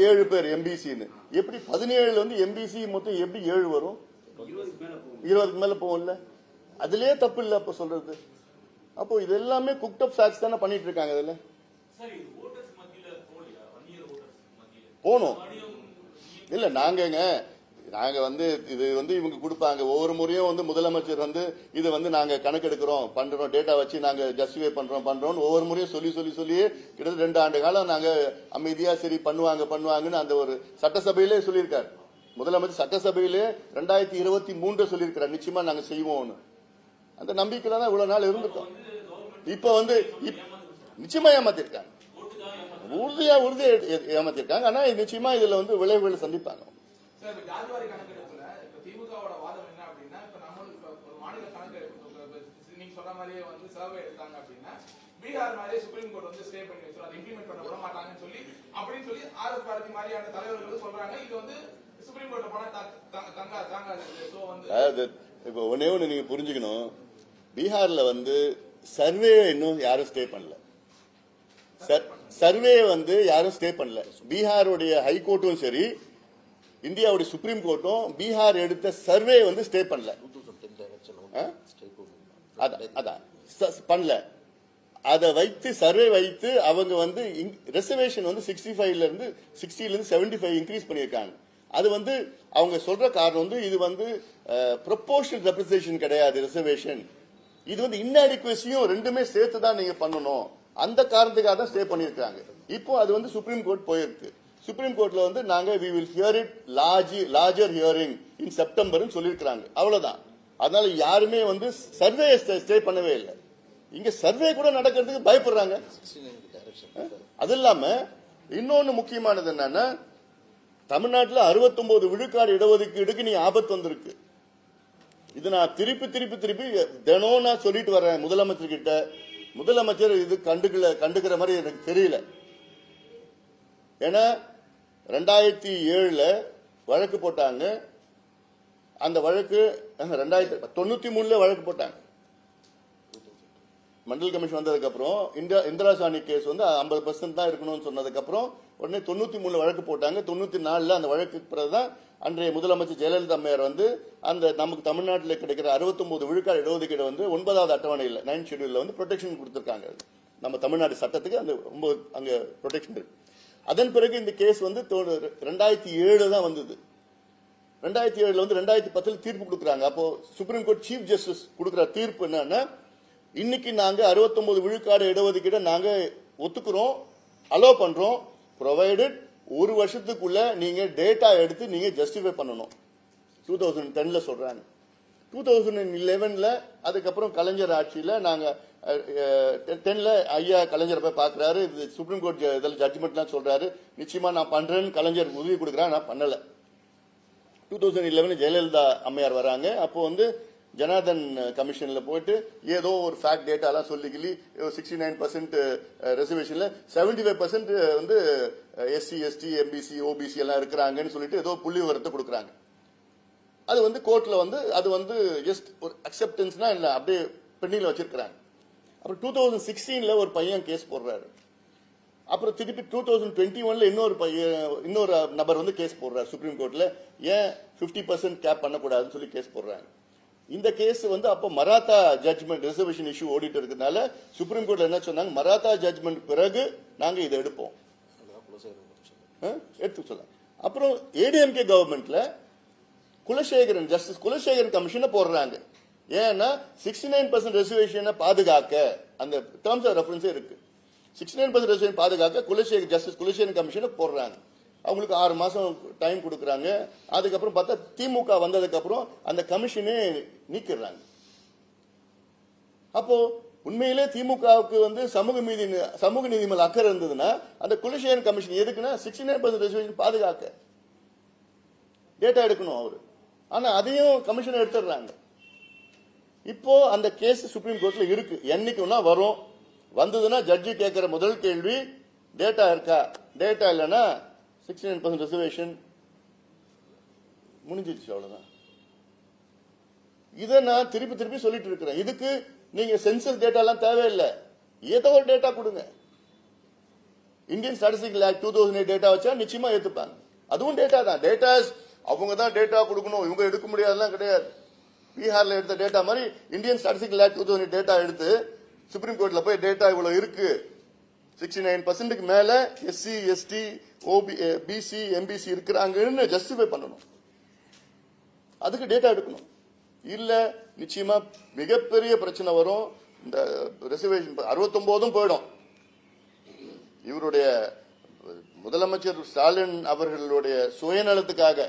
7 பேர் எம்பிசின்னு. எப்படி 17ல வந்து எம்பிசி மொத்தம் எப்படி 7 வரும்? 20க்கு மேல போகும்ல. அதுலயே தப்பு இல்ல அப்ப சொல்றது. அப்போ இது எல்லாமே குக்ட் அப் ஃபேக்ட்ஸ் தானே பண்ணிட்டு இருக்காங்க. அதுல போனோம் இல்ல, நாங்க வந்து இது வந்து இவங்க கொடுப்பாங்க. ஒவ்வொரு முறையும் வந்து முதலமைச்சர் வந்து இது வந்து நாங்க கணக்கெடுக்கிறோம், பண்றோம், டேட்டா வச்சு நாங்க ஜஸ்டிஃபை பண்றோம் ஒவ்வொரு முறையும் சொல்லியே கிட்டத்தட்ட 2 ஆண்டு காலம் நாங்க அமைதியா சரி பண்ணுவாங்கன்னு அந்த ஒரு சட்டசபையிலே சொல்லியிருக்காரு முதலமைச்சர். சட்டசபையிலே 2023 சொல்லியிருக்கிறார், நிச்சயமா நாங்க செய்வோம்னு. அந்த நம்பிக்கையில தான் இவ்வளவு நாள் இருந்துட்டோம். இப்ப வந்து நிச்சயமா ஏமாத்திருக்காங்க, உறுதியா ஏமாத்திருக்காங்க. ஆனா நிச்சயமா இதுல வந்து விளைவுகளை சந்திப்பாங்க. ஜாதிவாரி கணக்கெடுப்புல திமுகவோட வாதம் என்ன அப்படின்னா, இப்ப நம்மளுக்கு ஒரு மாநில கணக்கெடுப்பு நீங்க சொல்ற மாதிரியே வந்து சர்வே எடுத்தாங்க அப்படின்னா, பீகார் மாதிரியே சுப்ரீம் கோர்ட் வந்து ஸ்டே பண்ணி வச்சிரும், அதை இம்ப்ளிமெண்ட் பண்ண விட மாட்டாங்கன்னு அப்படின்னு சொல்லி ஆர்எஸ் பாரதி மாதிரியான தலைவர்கள் சொல்றாங்க. இது வந்து சுப்ரீம் கோர்ட்ல போனா தாங்காது. சோ வந்து இப்ப ஒன்னே ஒண்ணு நீங்க புரிஞ்சுக்கணும், பீகார்ல வந்து சர்வே இன்னும் யாரும் ஸ்டே பண்ணல. சர்வே வந்து யாரும் ஸ்டே பண்ணல. பீகாருடைய ஹைகோர்ட்டும் சரி, இந்தியாவுடைய சுப்ரீம் கோர்ட்டும் பீகார் எடுத்த சர்வே வந்து ஸ்டே பண்ணல. பண்ணல. அதை வைத்து சர்வே வைத்து அவங்க வந்து ரிசர்வேஷன் வந்து 60ல இருந்து 75 இன்க்ரீஸ் பண்ணியிருக்காங்க. அது வந்து அவங்க சொல்ற காரணம் வந்து இது வந்து ப்ரொபோர்ஷனல் ரெப்ரசன்டேஷன் கிடையாது ரிசர்வேஷன். இது வந்து இன்அடிக்வசியும் ரெண்டுமே சேர்த்து தான் நீங்க பண்ணணும். அந்த காரணத்துக்காக தான் ஸ்டே பண்ணிருக்காங்க. இப்போ அது வந்து சுப்ரீம் கோர்ட் போயிருக்கு. சுப்ரீம் கோர்ட்ல வந்து நாங்க we will hear it larger hearing in September சொல்லிருக்காங்க. அவ்வளவுதான். அதனால யாருமே வந்து சர்வே ஸ்டே பண்ணவே இல்லை. இங்க சர்வே கூட நடக்கிறதுக்கு பயப்படுறாங்க. அது இல்லாம இன்னொன்னு முக்கியமானது என்னன்னா, தமிழ்நாட்டில் 69 விழுக்காடு இடஒதுக்கீடுக்கு நீ ஆபத்து வந்திருக்கு. இது நான் திருப்பி தினம் நான் சொல்லிட்டு வரேன் முதலமைச்சர் கிட்ட. முதலமைச்சர் இது கண்டுக்கிற மாதிரி எனக்கு தெரியல. ஏன்னா 2007ல வழக்கு போட்டாங்க. அந்த வழக்கு 1993 வழக்கு போட்டாங்க. மண்டல் கமிஷன் வந்ததுக்கு அப்புறம் இந்திரா சாணி கேஸ் வந்து 50% தான் இருக்கணும்னு சொன்னதுக்கு அப்புறம் உடனே 93 வழக்கு போட்டாங்க. 94ல அந்த வழக்கு பிறகுதான் அன்றைய முதலமைச்சர் ஜெயலலிதா அம்மையார் வந்து அந்த நமக்கு தமிழ்நாட்டில் கிடைக்கிற 69 விழுக்காடு இடஒதுக்கீடு வந்து 9வது அட்டவணையில் 9th ஷெட்யூல்ல வந்து ப்ரொடெக்ஷன் கொடுத்திருக்காங்க. நம்ம தமிழ்நாடு சட்டத்துக்கு அந்த அங்க ப்ரொடெக்ஷன் இருக்கு. அதன் பிறகு இந்த கேஸ் வந்து 2007 தான் வந்தது. 2007ல வந்து 2010ல தீர்ப்பு கொடுக்குறாங்க. அப்போ சுப்ரீம் கோர்ட் சீஃப் ஜஸ்டிஸ் கொடுக்குற தீர்ப்பு என்னன்னா, இன்னைக்கு நாங்க 69 விழுக்காடு இடஒதுக்கீடு நாங்க ஒத்துக்கிறோம், அலோ பண்றோம், ப்ரொவைடட் 1 வருஷத்துக்குள்ள நீங்க டேட்டா எடுத்து நீங்க ஜஸ்டிஃபை பண்ணணும். 2010ல சொல்றாங்க. 2011ல அதுக்கப்புறம் கலைஞர் ஆட்சியில நாங்க 10ல ஐயா கலைஞர் போய் பாக்குறாரு. இது சுப்ரீம் கோர்ட் இதில் ஜட்ஜ்மெண்ட்லாம் சொல்றாரு, நிச்சயமா நான் பண்றேன்னு கலைஞர் உதவி கொடுக்குறாரு, நான் பண்ணல. 2011 ஜெயலலிதா அம்மையார் வராங்க. அப்போ வந்து ஜனார்தன் கமிஷன்ல போயிட்டு ஏதோ ஒரு ஃபேக்ட் டேட்டா எல்லாம் சொல்லிக்கலி 69% ரிசர்வேஷன்ல 75% வந்து எஸ்சி எஸ்டி எம்பிசி ஓபிசி எல்லாம் இருக்கிறாங்கன்னு சொல்லிட்டு ஏதோ புள்ளி விவரத்தை கொடுக்குறாங்க. அது வந்து கோர்ட்ல வந்து அது வந்து ஜஸ்ட் ஒரு அக்செப்டன்ஸ்னா இல்ல அப்படியே பெண்டிங்ல வச்சிருக்காங்க. அப்புறம் 2016 ஒரு பையன் கேஸ் போடுறாரு. அப்புறம் திருப்பி 2021 இன்னொரு நபர் வந்து கேஸ் போடுறாரு சுப்ரீம் கோர்ட்ல. ஏன் 50% கேப் பண்ணக்கூடாதுன்னு சொல்லி கேஸ் போடுறாங்க. இந்த கேஸ் வந்து அப்போ மராத்தா ஜட்மெண்ட் ரிசர்வேஷன் இஷ்யூ ஓடிட்டு இருக்கிறதுனால சுப்ரீம் கோர்ட்ல என்ன சொன்னாங்க, மராத்தா ஜட்மெண்ட் பிறகு நாங்க இதை எடுப்போம் எடுத்து சொன்னாங்க. அப்புறம் ஏடிஎம்கே கவர்மெண்ட்ல ஜஸ்டிஸ் குலசேகரன் கமிஷனை போடுறாங்க. ஏன்னா 69% ரிசர்வேஷனை பாதுகாக்க அந்த டேர்ம்ஸ் ஆஃப் ரெஃபரன்ஸே இருக்கு. 69% ரிசர்வேஷன் பாதுகாக்க ஜஸ்டிஸ் குலசேகரன் கமிஷனை போடுறாங்க. அவங்களுக்கு 6 மாசம் டைம் கொடுக்கறாங்க. அதுக்கப்புறம் பார்த்தா திமுக வந்ததுக்கு அப்புறம் அந்த கமிஷனே நீக்கிறாங்க. அப்போ உண்மையிலே திமுகவுக்கு வந்து சமூக நீதி மேல அக்கறை இருந்ததுன்னா அந்த குலசேகரன் கமிஷன் எதுக்குன்னா 69% ரிசர்வேஷன் பாதுகாக்க டேட்டா எடுக்கணும் அவரு. ஆனா அதையும் கமிஷன் எடுத்துடுறாங்க. இப்போ அந்த கேஸ் சுப்ரீம் கோர்ட்ல இருக்கு. என்னைக்குன்னா வரும். வந்ததுன்னா ஜட்ஜி கேட்கிற முதல் கேள்வி டேட்டா இருக்கா, டேட்டா இல்லைன்னா 69% ரிசர்வேஷன் முடிஞ்சிருச்சு, அவ்வளவுதான். இதை நான் திருப்பி சொல்லிட்டு இருக்கிறேன். இதுக்கு நீங்க சென்சஸ் டேட்டா எல்லாம் தேவையில்லை, ஏதோ ஒரு டேட்டா கொடுங்க. இந்தியன் ஸ்டாட்டிஸ்டிக்கல் ஆக்ட் 2008 டேட்டா வச்சா நிச்சயமா ஏத்துப்பாங்க. அதுவும் டேட்டா தான். டேட்டா அவங்க தான் டேட்டா கொடுக்கணும், இவங்க எடுக்க முடியாதுலாம் கிடையாது. பீகார்ல எடுத்த டேட்டா மாதிரி இந்தியன் ஸ்டாட்டிஸ்டிக்கல் ஆக்ட் 2008 டேட்டா எடுத்து சுப்ரீம் கோர்ட்ல போய் டேட்டா இவ்வளவு இருக்கு, 69% மேல எஸ்சி எஸ்டி பிசி எம்பிசி இருக்கிறாங்கன்னு ஜஸ்டிஃபை பண்ணணும். அதுக்கு டேட்டா எடுக்கணும். இல்ல நிச்சயமா மிகப்பெரிய பிரச்சனை வரும். இந்த ரிசர்வேஷன் 69 போயிடும். இவருடைய முதலமைச்சர் ஸ்டாலின் அவர்களுடைய சுயநலத்துக்காக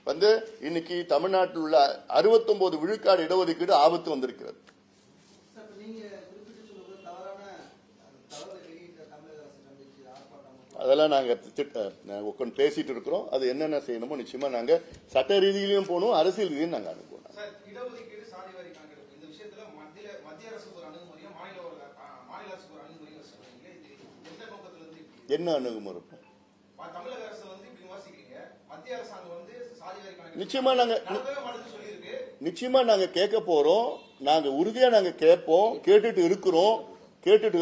வந்து இன்னைக்கு தமிழ்நாட்டில் உள்ள 69 விழுக்காடு இடஒதுக்கீடு ஆபத்து வந்திருக்கிறது. அதெல்லாம் நாங்க உட்காந்து பேசிட்டு இருக்கிறோம். அது என்னென்ன செய்யணுமோ நிச்சயமா நாங்க சட்ட ரீதியிலையும் போகணும், அரசியல் ரீதியும் நாங்க அனுப்புவோம். என்ன அணுகுமுறை? நிச்சயமா நாங்க கேட்க போறோம். நாங்க உறுதியா நாங்க கேட்போம், கேட்டுட்டு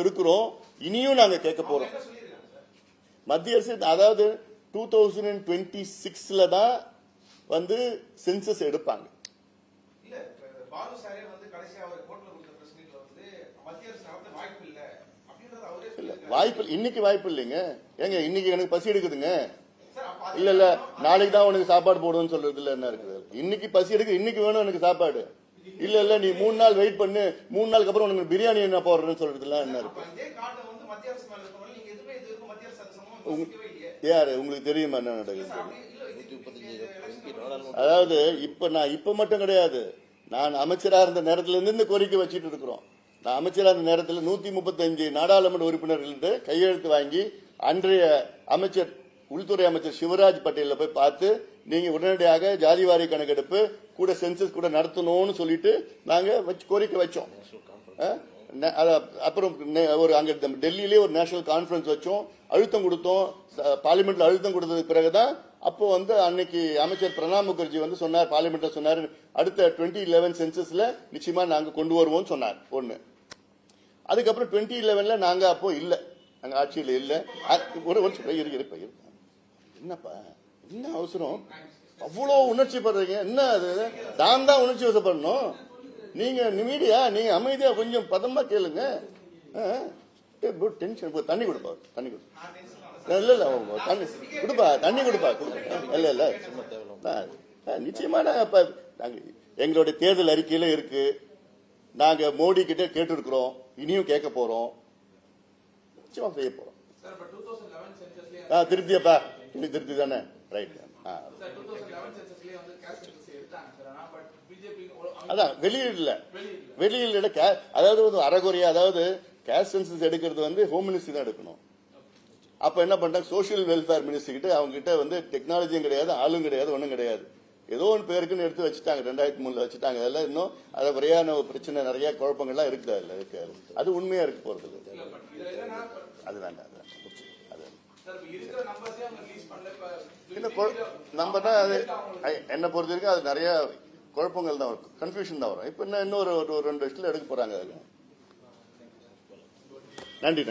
இருக்கிறோம். இனியும் நாங்க கேட்க போறோம். மத்திய அரசு அதாவது 2026 தான் வந்து சென்சஸ் எடுப்பாங்க. வாய்ப்பு இன்னைக்கு வாய்ப்பு இல்லைங்க. ஏங்க இன்னைக்கு எனக்கு பசி எடுக்குதுங்க. இல்ல நாளைக்கு தான் உனக்கு சாப்பாடு போடுவோம்னு சொல்றதுல என்ன இருக்குது? இன்னைக்கு பசி எடுக்கு, இன்னைக்கு வேணும் எனக்கு சாப்பாடு. இல்ல நீ 3 நாள் வெயிட் பண்ணு, 3 நாளுக்கு அப்புறம் உனக்கு பிரியாணி என்ன போடுறேன்னு சொல்றதுல என்ன இருக்கு? யாரு உங்களுக்கு தெரியுமா என்ன நடக்குது? அதாவது இப்ப மட்டும் கிடையாது. நான் அமைச்சரா இருந்த நேரத்துல இருந்து இந்த கோரிக்கை வச்சிட்டு இருக்கிறோம். நான் அமைச்சரா இருந்த நேரத்தில் 135 நாடாளுமன்ற உறுப்பினர்கள்ட்ட கையெழுத்து வாங்கி அன்றைய அமைச்சர் உள்துறை அமைச்சர் சிவராஜ் பட்டேல போய் பார்த்து நீங்க உடனடியாக ஜாதிவாரி கணக்கெடுப்பு கூட சென்சஸ் கூட நடத்தணும்னு சொல்லிட்டு நாங்க கோரிக்கை வச்சோம். அப்புறம் அங்க டெல்லியிலே ஒரு நேஷனல் கான்பரன்ஸ் வச்சோம், அழுத்தம் கொடுத்தோம். பார்லிமெண்ட்ல அழுத்தம் கொடுத்ததுக்கு பிறகுதான் அப்போ வந்து அன்னைக்கு அமைச்சர் பிரணாப் முகர்ஜி வந்து சொன்னார், பார்லிமெண்ட்ல சொன்னார், அடுத்த 2011 சென்சஸ்ல நிச்சயமா நாங்க கொண்டு வருவோம் சொன்னார். ஒண்ணு. அதுக்கப்புறம் 2011 நாங்க அப்போ இல்ல, நாங்க ஆட்சியில் இல்ல. என்னப்பா என்ன அவசரம்? அவ்வளவு உணர்ச்சி படுறீங்க என்ன? அது நான் தான் உணர்ச்சி வசப்படணும். நீங்க மீடியா நீங்க அமைதியா கொஞ்சம் பதமா கேளுங்க. டென்ஷன் தண்ணி கொடுப்பா, தண்ணி கொடு. இல்ல தண்ணி கொடுப்பா, தண்ணி கொடுப்பா. இல்ல நிச்சயமா எங்களுடைய தேர்தல் அறிக்கையில இருக்கு. நாங்க மோடி கிட்ட கேட்டு இருக்கிறோம், இனியும் கேட்க போறோம், நிச்சயமா செய்ய போறோம். திருப்தியாப்பா, திருப்தி தானே? ரைட். அதான் வெளியில அதாவது அறகுறையா, அதாவது கேஸ்ட் சென்சஸ் எடுக்கிறது வந்து ஹோம் மினிஸ்ட்ரி தான் எடுக்கணும். அப்ப என்ன பண்றாங்க, சோசியல் வெல்ஃபேர் மினிஸ்ட்ரி கிட்ட அவங்க கிட்ட வந்து டெக்னாலஜியும் கிடையாது, ஆளும் கிடையாது, ஒன்றும் கிடையாது. ஏதோ ஒன்று பேருக்குன்னு எடுத்து வச்சுட்டாங்க, 2003 வச்சுட்டாங்க. அதெல்லாம் இன்னும் அதை முறையான பிரச்சனை, நிறைய குழப்பங்கள்லாம் இருக்குது. அதில் இருக்காது. அது உண்மையா இருக்கு போறது. அது வேண்டாம். நம்ம என்ன பொறுத்த வரைக்கும் அது நிறைய குழப்பங்கள் தான் வரும், கன்ஃபியூஷன் தான் வரும். இப்ப இன்னும் ஒரு 2 வருஷத்துல எடுக்க போறாங்க. அதுல நன்றி.